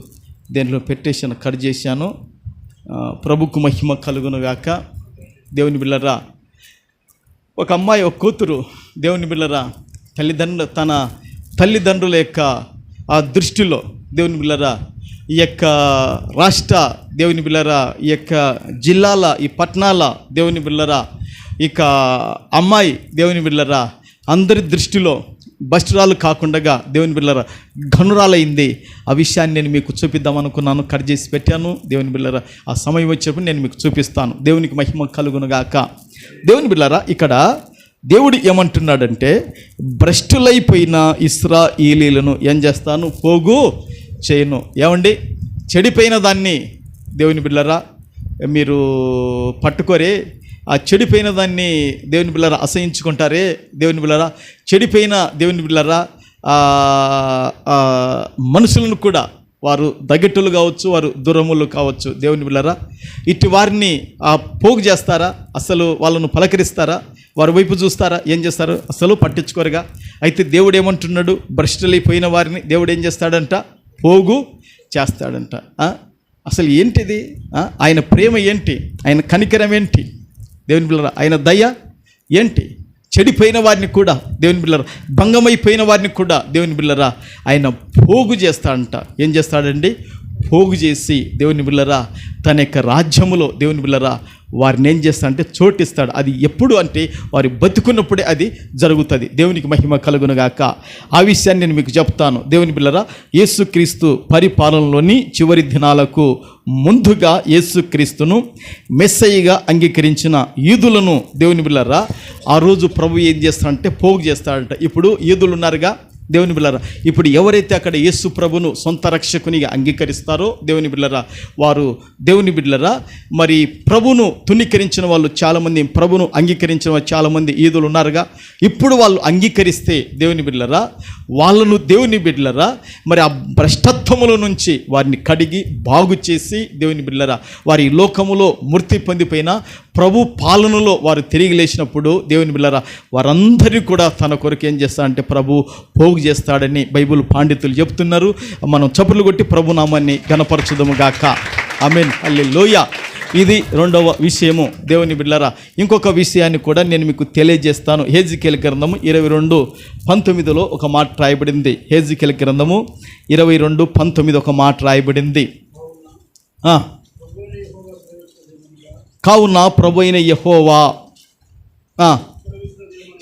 దేంట్లో పెట్టేసాను, కట్ చేశాను. ప్రభుకు మహిమ కలుగునుగాక. దేవుని బిడ్డలారా, ఒక అమ్మాయి, ఒక కూతురు, దేవుని బిడ్డలారా, తన తల్లిదండ్రుల యొక్క ఆ దృష్టిలో దేవుని బిడ్డలారా, ఈ యొక్క రాష్ట్ర దేవుని బిడ్డలారా, ఈ యొక్క జిల్లాల, ఈ పట్టణాల దేవుని బిడ్డలారా, ఇక అమ్మాయి దేవుని బిడ్డలారా అందరి దృష్టిలో భ్రష్టురాలు కాకుండా దేవుని బిడ్డలారా ఘనురాలైంది. ఆ విషయాన్ని నేను మీకు చూపిద్దాం అనుకున్నాను, కట్ చేసి పెట్టాను. దేవుని బిడ్డలారా, ఆ సమయం వచ్చినప్పుడు నేను మీకు చూపిస్తాను. దేవునికి మహిమ కలుగునుగాక. దేవుని బిడ్డలారా, ఇక్కడ దేవుడు ఏమంటున్నాడంటే, భ్రష్టులైపోయిన ఇశ్రాయేలీయులను ఏం చేస్తాను? పోగు చేయను. ఏమండి, చెడిపోయిన దాన్ని దేవుని బిడ్డలారా మీరు పట్టుకోరే, ఆ చెడిపోయిన దాన్ని దేవుని బిడ్డలారా అసహించుకుంటారే. దేవుని బిడ్డలారా, చెడిపోయిన దేవుని బిడ్డలారా మనుషులను కూడా వారు దగ్గట్టులు కావచ్చు, వారు దూరములు కావచ్చు. దేవుని బిడ్డలారా, ఇటు వారిని పోగు చేస్తారా? అసలు వాళ్ళను పలకరిస్తారా? వారి వైపు చూస్తారా? ఏం చేస్తారు? అసలు పట్టించుకోరుగా. అయితే దేవుడు ఏమంటున్నాడు? భ్రష్టులైపోయిన వారిని దేవుడు ఏం చేస్తాడంట? పోగు చేస్తాడంట. అసలు ఏంటిది? ఆయన ప్రేమ ఏంటి? ఆయన కనికరం ఏంటి? దేవుని బిడ్డలారా, ఆయన దయ ఏంటి? చెడిపోయిన వారిని కూడా దేవుని బిడ్డలారా, భంగమైపోయిన వారిని కూడా దేవుని బిడ్డలారా ఆయన పోగు చేస్తాడంట. ఏం చేస్తాడండి? పోగు చేసి దేవుని బిడ్డలారా తన యొక్క రాజ్యములో దేవుని బిడ్డలారా వారిని ఏం చేస్తాడంటే చోటిస్తాడు. అది ఎప్పుడు అంటే వారు బతుకున్నప్పుడే అది జరుగుతుంది. దేవునికి మహిమ కలుగునుగాక. ఆ విషయాన్ని నేను మీకు చెప్తాను. దేవుని బిడ్డలారా, యేసుక్రీస్తు పరిపాలనలోని చివరి దినాలకు ముందుగా యేసుక్రీస్తును మెస్సయ్యగా అంగీకరించిన యూదులను దేవుని బిడ్డలారా ఆ రోజు ప్రభు ఏం చేస్తాడంటే పోగు చేస్తాడంట. ఇప్పుడు యూదులు ఉన్నారుగా, దేవుని బిడ్డలారా, ఇప్పుడు ఎవరైతే అక్కడ యేసు ప్రభును సొంత రక్షకునిగా అంగీకరిస్తారో దేవుని బిడ్డలారా, వారు దేవుని బిడ్డలారా, మరి ప్రభును తుణీకరించిన వాళ్ళు చాలామంది, ప్రభును అంగీకరించిన వాళ్ళు చాలామంది ఈదులు ఉన్నారుగా. ఇప్పుడు వాళ్ళు అంగీకరిస్తే దేవుని బిడ్డలారా, వాళ్ళను దేవుని బిడ్డలారా మరి ఆ భ్రష్టత్వముల నుంచి వారిని కడిగి బాగు చేసి దేవుని బిడ్డలారా, వారి లోకములో మృతి పొందిపోయిన ప్రభు పాలనలో వారు తిరిగి లేచినప్పుడు దేవుని బిడ్డలారా, వారందరూ కూడా తన కొరకు ఏం చేస్తారంటే ప్రభు పోగు చేస్తాడని బైబిల్ పండితులు చెప్తున్నారు. మనం చప్పులు కొట్టి ప్రభు నామాన్ని ఘనపరచుదము గాక. ఆమేన్, హల్లెలూయా. ఇది రెండవ విషయము దేవుని బిడ్డలారా. ఇంకొక విషయాన్ని కూడా నేను మీకు తెలియజేస్తాను. హెజ్కేలు గ్రంథము 22:19 ఒక మాట రాయబడింది. హెజ్కేలు గ్రంథము 22:19 ఒక మాట రాయబడింది. కావున ప్రభు అయిన యెహోవా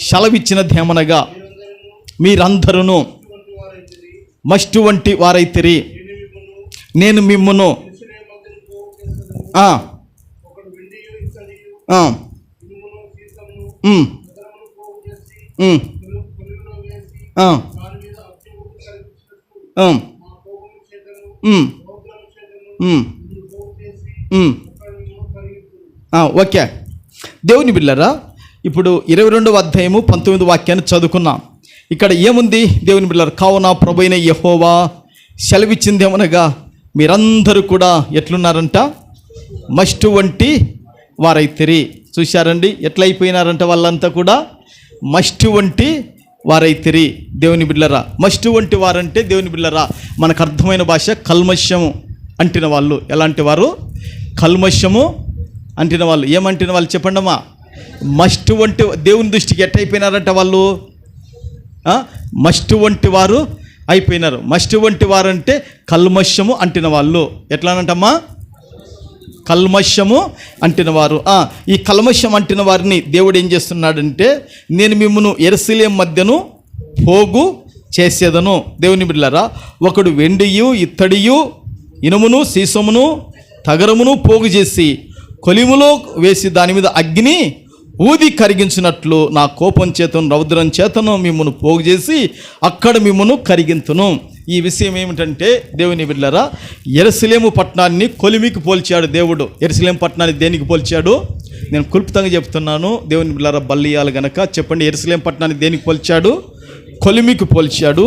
సెలవిచ్చినదేమనగా, మీరందరూ మస్టు వంటి వారైతిరి, నేను మిమ్మును ఓకే. దేవుని బిడ్డలారా, ఇప్పుడు 22వ అధ్యాయము 19 వాక్యాన్ని చదువుకున్నాం. ఇక్కడ ఏముంది దేవుని బిడ్డలారా? కావున ప్రభువైన యెహోవా సెలవిచ్చిందేమనగా, మీరందరూ కూడా ఎట్లున్నారంట? మస్టు వంటి వారైతిరి. చూశారండి ఎట్లయిపోయినారంట? వాళ్ళంతా కూడా మస్టు వంటి వారైతిరి. దేవుని బిడ్డలారా, మస్టు వంటి వారంటే దేవుని బిడ్డలారా మనకు అర్థమైన భాష కల్మష్యము అంటిన వాళ్ళు. ఎలాంటి వారు? కల్మష్యము అంటిన వాళ్ళు. ఏమంటిన వాళ్ళు చెప్పండమ్మా? మస్టు వంటి, దేవుని దృష్టికి ఎట్టయిపోయినారంట వాళ్ళు? మస్టు వంటి వారు అయిపోయినారు. మస్టు వంటి వారంటే కల్మష్యము అంటిన వాళ్ళు. ఎట్లానంటమ్మా? కల్మష్యము అంటిన వారు. ఈ కల్మష్యం అంటిన వారిని దేవుడు ఏం చేస్తున్నాడంటే, నేను మిమ్మును యెరూషలేము మధ్యను పోగు చేసేదను. దేవుని బిడ్డలారా, ఒకడు వెండియు ఇత్తడియు ఇనుమును సీసమును తగరమును పోగు చేసి కొలిములో వేసి దాని మీద అగ్ని ఊది కరిగించినట్లు నా కోపం చేతను రౌద్రం చేతను మిమ్మను పోగు చేసి అక్కడ మిమ్మను కరిగింతును. ఈ విషయం ఏమిటంటే దేవుని బిడ్డలారా, యెరూషలేము పట్టణాన్ని కొలిమికి పోల్చాడు దేవుడు. యెరూషలేము పట్టణాన్ని దేనికి పోల్చాడు? నేను క్లుప్తంగా చెప్తున్నాను. దేవుని బిడ్డలారా బల్లియాలు గనక చెప్పండి. యెరూషలేము పట్టణాన్ని దేనికి పోల్చాడు? కొలిమికి పోల్చాడు.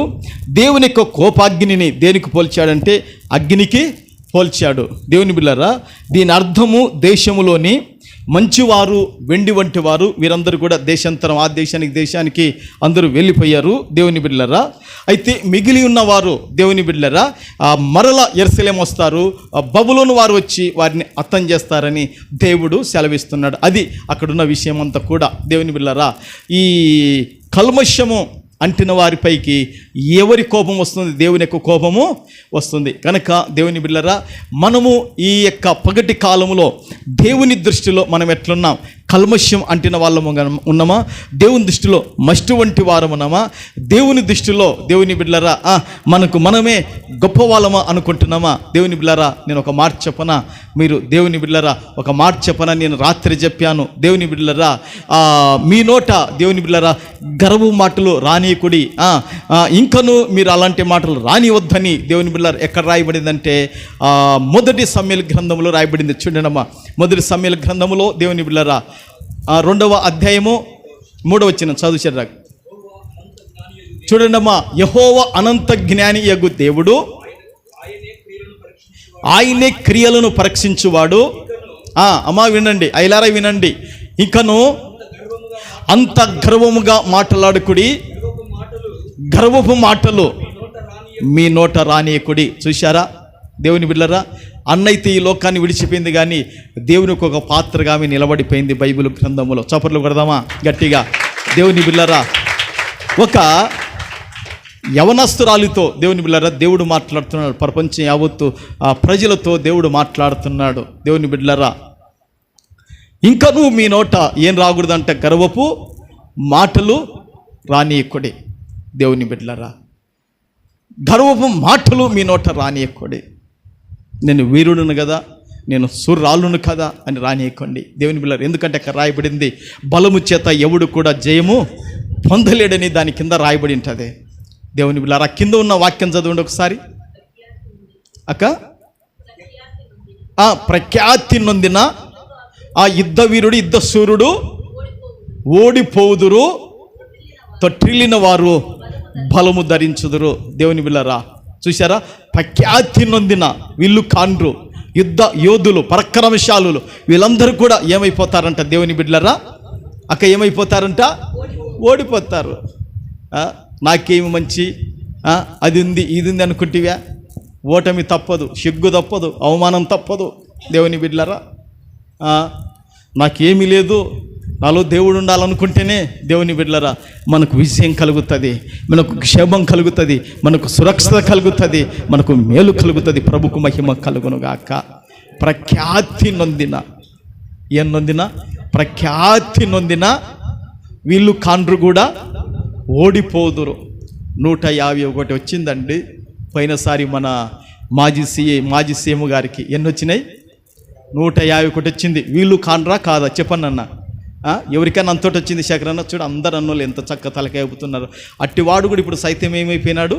దేవుని యొక్క కోపాగ్నిని దేనికి పోల్చాడంటే అగ్నికి పోల్చాడు. దేవుని బిడ్డలారా, దీని అర్థము దేశములోని మంచివారు, వెండి వంటి వారు, వీరందరూ కూడా దేశాంతరం, ఆ దేశానికి అందరూ వెళ్ళిపోయారు. దేవుని బిడ్డలారా, అయితే మిగిలి ఉన్నవారు దేవుని బిడ్డలారా మరల యెరూషలేము వస్తారు. బబులోను వారు వచ్చి వారిని అర్థం చేస్తారని దేవుడు సెలవిస్తున్నాడు. అది అక్కడున్న విషయం అంతా కూడా. దేవుని బిడ్డలారా, ఈ కల్మష్యము అంటిన వారిపైకి ఎవరి కోపం వస్తుంది? దేవుని యొక్క కోపము వస్తుంది. కనుక దేవుని బిడ్డలారా, మనము ఈ యొక్క పగటి కాలంలో దేవుని దృష్టిలో మనం ఎట్లున్నాం? కల్మష్యం అంటిన వాళ్ళము ఉన్నామా? దేవుని దృష్టిలో మస్టు వంటి వారం ఉన్నామా? దేవుని దృష్టిలో దేవుని బిడ్డలారా మనకు మనమే గొప్ప వాళ్ళమా అనుకుంటున్నామా? దేవుని బిడ్డలారా, నేను ఒక మాట చెప్పనా? మీరు దేవుని బిడ్డలారా ఒక మాట చెప్పనా? నేను రాత్రి చెప్పాను. దేవుని బిడ్డలారా, మీ నోట దేవుని బిడ్డలారా గర్వ మాటలు రానీయకుడి, ఇంకను మీరు అలాంటి మాటలు రానివద్దని దేవుని బిడ్డలారా ఎక్కడ రాయబడిందంటే మొదటి సమూయేలు గ్రంథంలో రాయబడింది. చూడండమ్మా, మొదటి సమూయేలు గ్రంథంలో దేవుని బిడ్డలారా 2వ అధ్యాయము 3వ వచనం చదువుచారు. చూడండమ్మా, యెహోవా అనంత జ్ఞాని యగు దేవుడు, ఆయనే క్రియలను పరీక్షించువాడు. అమ్మా వినండి, ఐలారా వినండి. ఇంకను అంత గర్వముగా మాట్లాడుకుడి, గర్వపు మాటలు మీ నోట రానియకుడి. చూశారా దేవుని బిడ్డలారా, అన్నైతే ఈ లోకాన్ని విడిచిపోయింది కానీ దేవునికి ఒక పాత్రగా ఆమె నిలబడిపోయింది బైబిల్ గ్రంథములో. చప్పట్లు కొడదామా గట్టిగా? దేవుని బిడ్డలారా, ఒక యవనస్తురాలితో దేవుని బిడ్డలారా దేవుడు మాట్లాడుతున్నాడు. ప్రపంచం యావత్తు ప్రజలతో దేవుడు మాట్లాడుతున్నాడు. దేవుని బిడ్డలారా, ఇంకా నువ్వు మీ నోట ఏం రాకూడదంటే గర్వపు మాటలు రానియకుడి. దేవుని బిడ్డలారా, గర్వపు మాటలు మీ నోట రానియకుడి. నేను వీరుడును కదా, నేను సూర్రాలును కదా అని రానియకండి. దేవుని బిడ్డలారా, ఎందుకంటే అక్కడ రాయబడింది బలము చేత ఎవడు కూడా జయము పొందలేడని దాని కింద రాయబడి ఉంటుంది. దేవుని బిడ్డలారా, కింద ఉన్న వాక్యం చదవండి ఒకసారి అక్క. ప్రఖ్యాతి నొందిన ఆ యుద్ధ వీరుడు, యుద్ధ సూర్యుడు ఓడిపోదురు, తొట్టిల్లిన వారు బలము ధరించుదురు. దేవుని బిడ్డలారా, చూసారా? ప్రఖ్యాతి నొందిన వీళ్ళు కాండ్రు, యుద్ధ యోధులు, పరాక్రమశాలులు, వీళ్ళందరూ కూడా ఏమైపోతారంట దేవుని బిడ్డలారా? అక్క ఏమైపోతారంట? ఓడిపోతారు. నాకేమి మంచి, అది ఉంది ఇది ఉంది అనుకుంటివా? ఓటమి తప్పదు, సిగ్గు తప్పదు, అవమానం తప్పదు. దేవుని బిడ్డలారా, నాకేమీ లేదు, నాలో దేవుడు ఉండాలనుకుంటేనే దేవుని బిడ్డలారా మనకు విజయం కలుగుతుంది, మనకు క్షేమం కలుగుతుంది, మనకు సురక్షత కలుగుతుంది, మనకు మేలు కలుగుతుంది. ప్రభుకు మహిమ కలుగునుగాక. ప్రఖ్యాతి నొందిన, ఏం నొందిన? ప్రఖ్యాతి నొందిన వీళ్ళు కాండ్రు కూడా ఓడిపోదురు. 151 వచ్చిందండి పోయినసారి మన మాజీ సీఎం గారికి. ఎన్ని వచ్చినాయి? 151 వచ్చింది. వీళ్ళు కాండ్రా కాదా చెప్పండి అన్న. ఎవరికైనా అంతటి వచ్చింది శేఖరన్న? చూడు, అందరు అన్నోళ్ళు ఎంత చక్క తలకాయపుతున్నారు. అట్టివాడు కూడా ఇప్పుడు సైతం ఏమైపోయినాడు?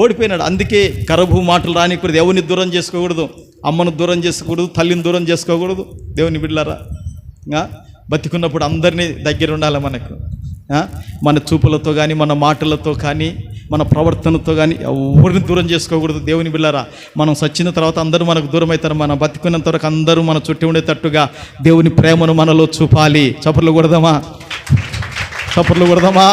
ఓడిపోయినాడు. అందుకే కరభూ మాటలు రానికూడదు, ఎవరిని దూరం చేసుకోకూడదు, అమ్మను దూరం చేసుకోకూడదు, తల్లిని దూరం చేసుకోకూడదు. దేవుని బిడ్డలారా, బతికున్నప్పుడు అందరినీ దగ్గర ఉండాలి. మనకు మన చూపులతో కానీ, మన మాటలతో కానీ, మన ప్రవర్తనతో కానీ ఎవరిని దూరం చేసుకోకూడదు. దేవుని బిడ్డలారా, మనం సచ్చిన తర్వాత అందరూ మనకు దూరం అవుతారు. మనం బతికున్నంత వరకు అందరూ మన చుట్టూ ఉండేటట్టుగా దేవుని ప్రేమను మనలో చూపాలి. చప్పట్లు కొడదామా? చప్పట్లు కొడదామా?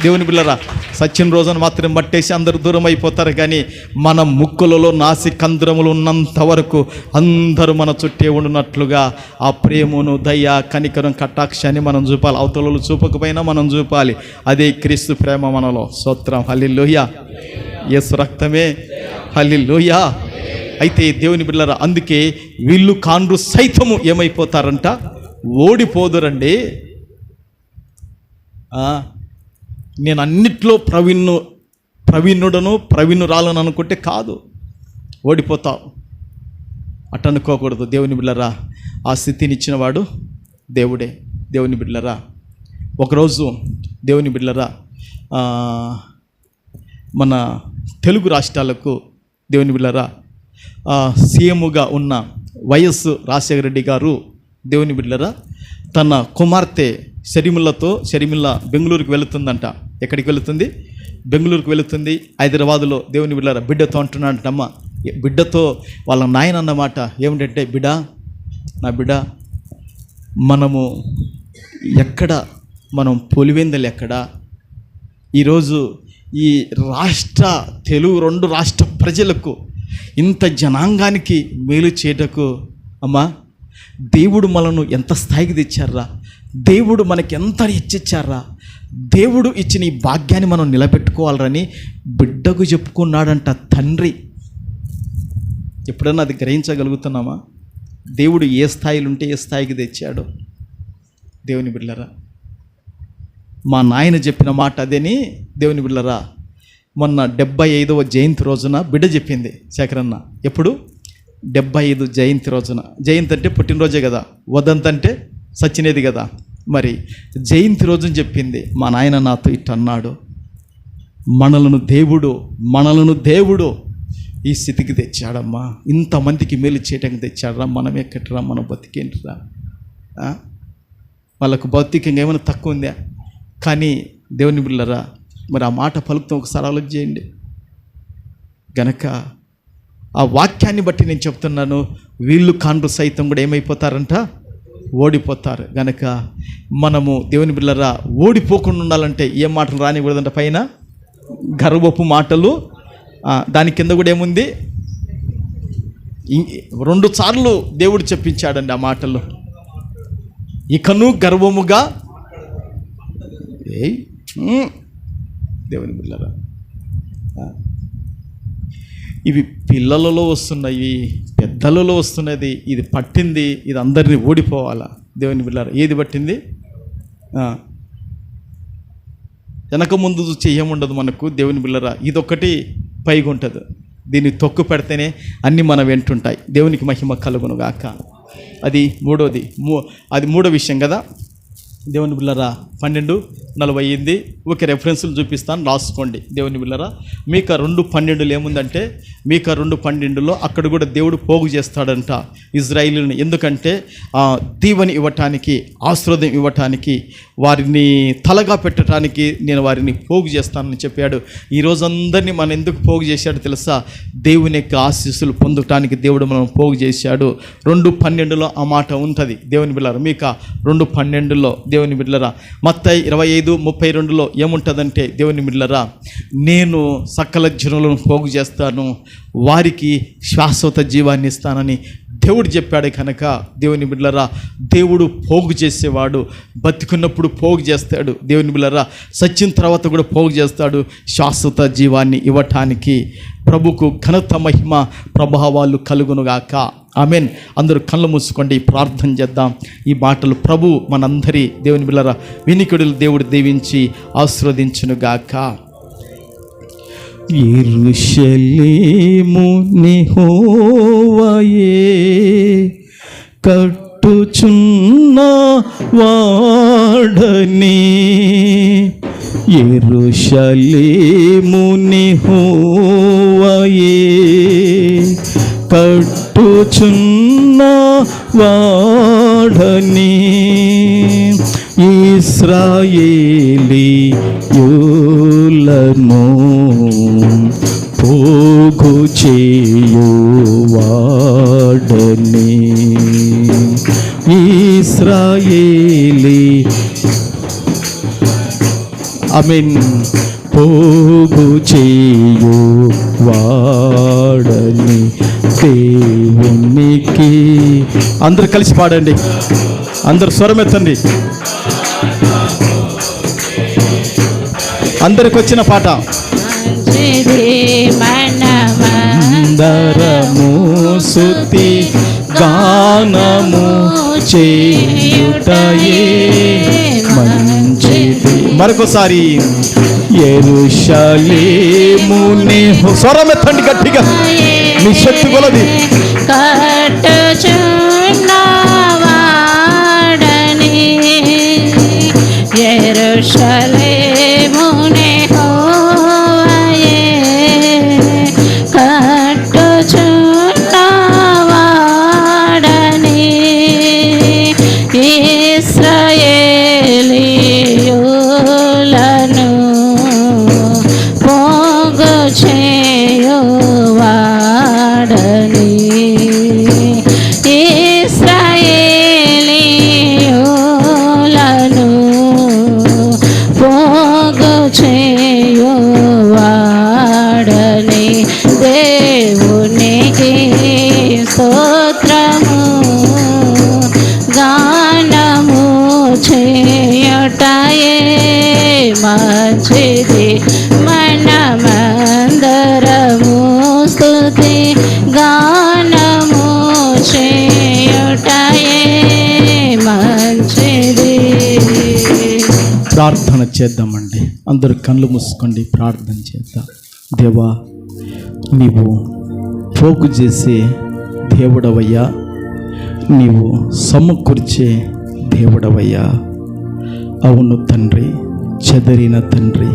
దేవుని బిడ్డలారా, సచ్చిన రోజున మాత్రం మట్టేసి అందరూ దూరం అయిపోతారు, కానీ మన ముక్కులలో నాసి కందురములు ఉన్నంత వరకు అందరూ మన చుట్టే ఉండినట్లుగా ఆ ప్రేమను, దయ, కనికరం, కటాక్షాన్ని మనం చూపాలి. అవతలలో చూపకపోయినా మనం చూపాలి. అదే క్రీస్తు ప్రేమ మనలో. స్తోత్రం. హల్లెలూయా. యేసు రక్తమే. హల్లెలూయా. అయితే దేవుని బిడ్డలారా, అందుకే వీళ్ళు కాండ్రు సైతము ఏమైపోతారంట? ఓడిపోదురండి. నేను అన్నిట్లో ప్రవీణుడను ప్రవీణురాలను అనుకుంటే కాదు, ఓడిపోతావు. అట్ట అనుకోకూడదు. దేవుని బిడ్డలారా, ఆ స్థితిని ఇచ్చినవాడు దేవుడే. దేవుని బిడ్డలారా, ఒకరోజు దేవుని బిడ్డలారా మన తెలుగు రాష్ట్రాలకు దేవుని బిడ్డలారా సీఎంగా ఉన్న వైఎస్ రాజశేఖర రెడ్డి గారు దేవుని బిడ్డలారా తన కుమార్తె షర్మిల బెంగళూరుకు వెళుతుందంట. ఎక్కడికి వెళుతుంది? బెంగళూరుకు వెళుతుంది. హైదరాబాదులో దేవుని బిడ్డలారా బిడ్డతో అంటున్నాడంటమ్మ. బిడ్డతో వాళ్ళ నాయన అన్నమాట ఏమిటంటే, నా బిడ్డ, మనము ఎక్కడ, మనం పొలివెందలు ఎక్కడ? ఈరోజు ఈ తెలుగు 2 రాష్ట్ర ప్రజలకు, ఇంత జనాంగానికి మేలు చేయటకు అమ్మా దేవుడు మనను ఎంత స్థాయికి తెచ్చారా, దేవుడు మనకి ఎంత ఇచ్చిచ్చారా, దేవుడు ఇచ్చిన ఈ భాగ్యాన్ని మనం నిలబెట్టుకోవాలని బిడ్డకు చెప్పుకున్నాడంట తండ్రి. ఎప్పుడన్నా అది గ్రహించగలుగుతున్నామా? దేవుడు ఏ స్థాయిలో ఉంటే ఏ స్థాయికి తెచ్చాడో. దేవుని బిడ్డలారా, మా నాయన చెప్పిన మాట అదేని. దేవుని బిడ్డలారా, మొన్న 75వ జయంతి రోజున బిడ్డ చెప్పింది శేఖరన్న. ఎప్పుడు? 75 జయంతి రోజున. జయంతి అంటే పుట్టినరోజే కదా, వదంతి అంటే సచ్చినేది కదా. మరి జయంతి రోజున చెప్పింది, మా నాయన నాతో ఇట్ట అన్నాడు, మనలను దేవుడు ఈ స్థితికి తెచ్చాడమ్మా, ఇంతమందికి మేలు చేయటానికి తెచ్చాడరా, మనం ఎక్కడరా, మనం బతికేంటిరా, వాళ్ళకు భౌతికంగా ఏమైనా తక్కువ ఉందా? కానీ దేవుని బిడ్డలారా, మరి ఆ మాట పలుకుతాం, ఒకసారి ఆలోచన చేయండి. గనక ఆ వాక్యాన్ని బట్టి నేను చెప్తున్నాను, వీళ్ళు కాండ్రు సైతం కూడా ఏమైపోతారంట? ఓడిపోతారు. గనక మనము దేవుని బిడ్డలారా ఓడిపోకుండా ఉండాలంటే ఏం మాటలు రానికూడదంట? పైన గర్వపు మాటలు, దాని కింద కూడా ఏముంది? 2 సార్లు దేవుడు చెప్పించాడండి ఆ మాటలు. ఇకను గర్వముగా దేవుని బిడ్డలారా, ఇవి పిల్లలలో వస్తున్నాయి, పెద్దలలో వస్తున్నది, ఇది పట్టింది, ఇది అందరినీ ఓడిపోవాలా. దేవుని బిడ్డలారా, ఏది పట్టింది? వెనక ముందు చెయ్యముండదు మనకు. దేవుని బిడ్డలారా, ఇదొక్కటి పైగా ఉంటుంది, దీన్ని తొక్కు పెడితేనే అన్నీ మన వెంటుంటాయి. దేవునికి మహిమ కలుగును గాక. అది మూడో విషయం కదా. దేవుని బిళ్ళరా 12:40 ఒక రెఫరెన్స్లు చూపిస్తాను, రాసుకోండి. దేవుని బిళ్ళరా మీకా 2:12 ఏముందంటే, మీకా 2:12 అక్కడ కూడా దేవుడు పోగు చేస్తాడంట ఇజ్రాయిలుని. ఎందుకంటే దీవెని ఇవ్వటానికి, ఆశీర్వాదం ఇవ్వటానికి, వారిని తలగా పెట్టడానికి నేను వారిని పోగు చేస్తానని చెప్పాడు. ఈరోజు అందరినీ మనం ఎందుకు పోగు చేశాడు తెలుసా? దేవుని యొక్క ఆశీస్సులు పొందటానికి దేవుడు మనం పోగు చేశాడు. 2:12 ఆ మాట ఉంటుంది దేవుని బిళ్ళరా. మీకా 2:12 దేవుని బిళ్ళరా. మత్తయి 25:32 ఏముంటుందంటే దేవుని బిళ్ళరా, నేను సకల జనులను పోగు చేస్తాను, వారికి శాశ్వత జీవాన్ని ఇస్తానని దేవుడు చెప్పాడు. కనుక దేవుని బిడ్డలారా, దేవుడు పోగు చేసేవాడు. బతికున్నప్పుడు పోగు చేస్తాడు దేవుని బిడ్డలారా, సచ్చిన తర్వాత కూడా పోగు చేస్తాడు శాశ్వత జీవాన్ని ఇవ్వటానికి. ప్రభుకు ఘనత మహిమ ప్రభావాలు కలుగునుగాక. ఆమెన్. అందరూ కళ్ళు మూసుకోండి, ప్రార్థన చేద్దాం. ఈ మాటలు ప్రభు మనందరి దేవుని బిడ్డలారా వినికిడులు దేవుడు దీవించి ఆశీర్వదించునుగాక. యెరూషలేము యెహోవాయే కట్టుచున్న వాడని, యెరూషలేము యెహోవాయే కట్టుచున్న వాడని, ఇశ్రాయేలీయులను పోగు చేయువాడని, ఇశ్రాయేలీ ఆమేన్ పోగు చేయువాడని దేవునికి. అందరు కలిసి పాడండి, అందరు స్వరమెత్తండి. అందరికి వచ్చిన పాట. అందరము స్తుతి గానము చేయుటయే మంచిది. మరొకసారి యెరూషలేము స్వరమెత్తండి గట్టిగా, మీ శక్తి కొలది. కట్టుచున్నవాడని యెరూషలేము యెహోవాయే కట్టుచున్నవాడని, ఇశ్రాయేలీయులను పోగు చేయువాడని, ఇశ్రాయేలీయులను పోగు చేయువాడని. దేవునికి స్తోత్రము గానము చేయుటయే మంచిది. మనమందరము స్తుతి గానము చేయుటయే మంచిది. ప్రార్థన చేద్దామండి. అందరూ కళ్ళు మూసుకోండి, ప్రార్థన చేద్దాం. దేవా, నీవు పోగు చేసే దేవుడవయ్యా, నీవు సమకూర్చే దేవుడవయ్యా. అవును తండ్రి, చెదరిన తండ్రి,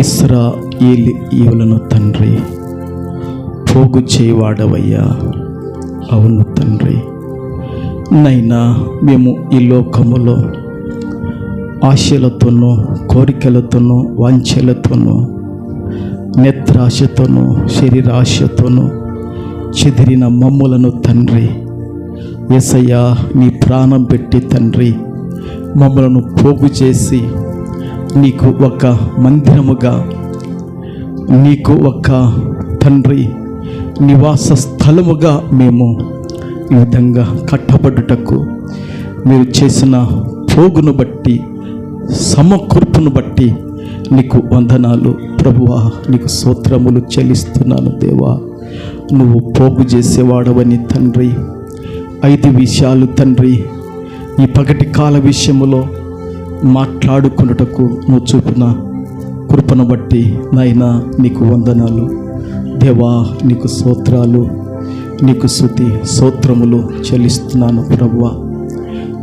ఇశ్రాయేలీయులను తండ్రి పోగు చేయవాడవయ్యా. అవును తండ్రి, నైనా మేము ఈ లోకములో ఆశలతోనూ, కోరికలతోనూ, వాంఛలతోనూ, నేత్రాశతోనూ, శరీరాశతోనూ చెదిరిన మమ్ములను తండ్రి యేసయ్యా, నీ ప్రాణం పెట్టి తండ్రి మమ్మలను పోగు చేసి నీకు ఒక మందిరముగా, నీకు ఒక తండ్రి నివాస స్థలముగా మేము ఈ విధంగా కట్టబడుటకు మీరు చేసిన పోగును బట్టి, సమకూర్పును బట్టి నీకు వందనాలు ప్రభువా. నీకు స్తోత్రములు చెల్లిస్తున్నాను దేవా. నువ్వు పోగు చేసేవాడవని తండ్రి 5 విషయాలు తండ్రి ఈ పగటి కాల విషయములో మాట్లాడుకున్నటకు నువ్వు చూపిన కృపను బట్టి నాయనా నీకు వందనాలు దేవా. నీకు స్తోత్రాలు, నీకు స్తుతి స్తోత్రములు చెల్లిస్తున్నాను ప్రభువా.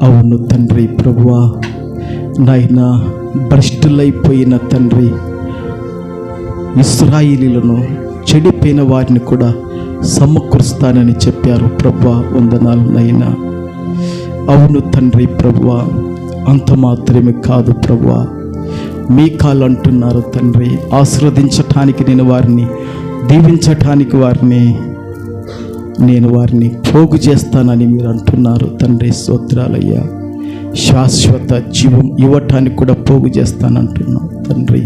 అవును తండ్రి ప్రభువా, నాయన భ్రష్టులైపోయిన తండ్రి ఇశ్రాయేలీలను, చెడిపోయిన వారిని కూడా సమకూరుస్తానని చెప్పారు ప్రభువా. వందనాలు నాయనా. అవును తండ్రి ప్రభువా, అంత మాత్రమే కాదు ప్రభువా, మీకాలు అంటున్నారు తండ్రి, ఆశీర్వదించటానికి దీవించటానికి నేను వారిని పోగు చేస్తానని మీరు అంటున్నారు తండ్రి. స్తోత్రాలయ్యా. శాశ్వత జీవం ఇవ్వటానికి కూడా పోగు చేస్తానంటున్నావు తండ్రి.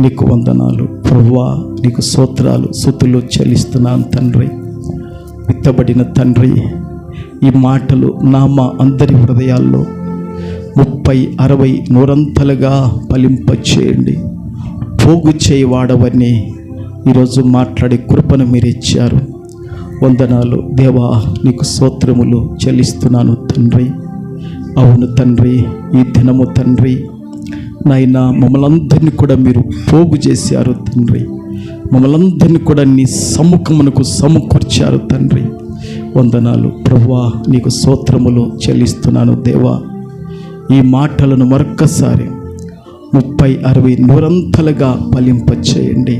నీకు వందనాలు ప్రభువా, నీకు స్తోత్రాలు స్తుతులు చెల్లిస్తున్నాను తండ్రి. విత్తబడిన తండ్రి ఈ మాటలు మా అందరి హృదయాల్లో 30, 60, 100 ఫలింపచేయండి. పోగు చేయవాడవని ఈరోజు మాట్లాడే కృపను మీరు ఇచ్చారు. వందనాలు దేవా, నీకు స్తోత్రములు చెల్లిస్తున్నాను తండ్రి. అవును తండ్రి, ఈ దినము తండ్రి నాయన మమ్మల్ందరినీ కూడా మీరు పోగు చేశారు తండ్రి. మమ్మల్ందరినీ కూడా నీ సముఖమునకు సమకూర్చారు తండ్రి. వందనాలు ప్రభువా, నీకు స్తోత్రములు చెల్లిస్తున్నాను దేవా. ఈ మాటలను మరొక్కసారి 30, 60, 100 ఫలింపచేయండి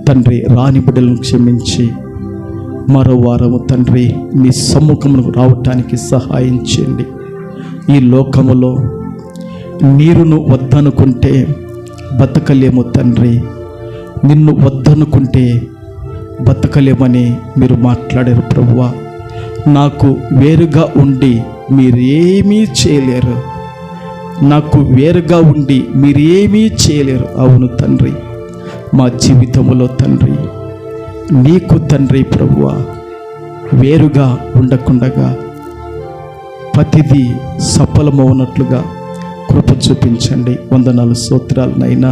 తండ్రి. రాని బిడ్డలను క్షమించి మరో వారము తండ్రి నీ సమ్ముఖమునకు రావటానికి సహాయం చేయండి. ఈ లోకములో నీరును వద్దనుకుంటే బతకలేము తండ్రి, నిన్ను వద్దనుకుంటే బతకలేమని మీరు మాట్లాడారు ప్రభువా. నాకు వేరుగా ఉండి మీరేమీ చేయలేరు, నాకు వేరుగా ఉండి మీరేమీ చేయలేరు. అవును తండ్రి, మా జీవితంలో తండ్రి నీకు తండ్రి ప్రభువా వేరుగా ఉండకుండగా ప్రతిదీ సఫలమవునట్లుగా కృప చూపించండి. వందనాలు స్తోత్రాలు నైనా.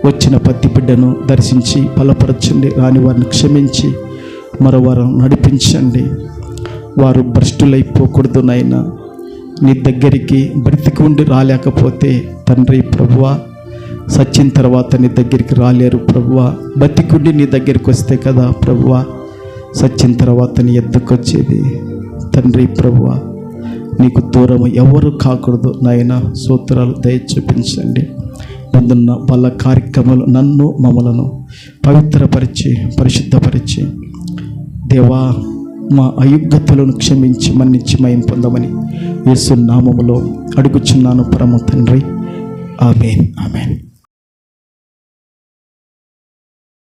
వచ్చిన ప్రతి బిడ్డను దర్శించి బలపరచండి. రాని వారిని క్షమించి మరో వారం నడిపించండి. వారు భ్రష్టులైపోకూడదు నైనా. నీ దగ్గరికి బ్రతికి ఉండి రాలేకపోతే తండ్రి ప్రభువా, సచ్చిన తర్వాత నీ దగ్గరికి రాలేరు ప్రభువా. బతికుండి నీ దగ్గరికి వస్తే కదా ప్రభువా సచ్చిన తర్వాత నీ ఎద్దుకొచ్చేది తండ్రి ప్రభువా. నీకు దూరం ఎవరు కాకూడదు నాయన. స్తోత్రాలు దయ చూపించండి. ముందున్న వాళ్ళ కార్యక్రమాలు నన్ను మమ్మలను పవిత్రపరిచి పరిశుద్ధపరిచి దేవా మా అయుగ్యతలను క్షమించి మన్నించి మయం పొందమని యేసు నామములో అడుగుచున్నాను పరమ తండ్రి. ఆమేన్, ఆమేన్.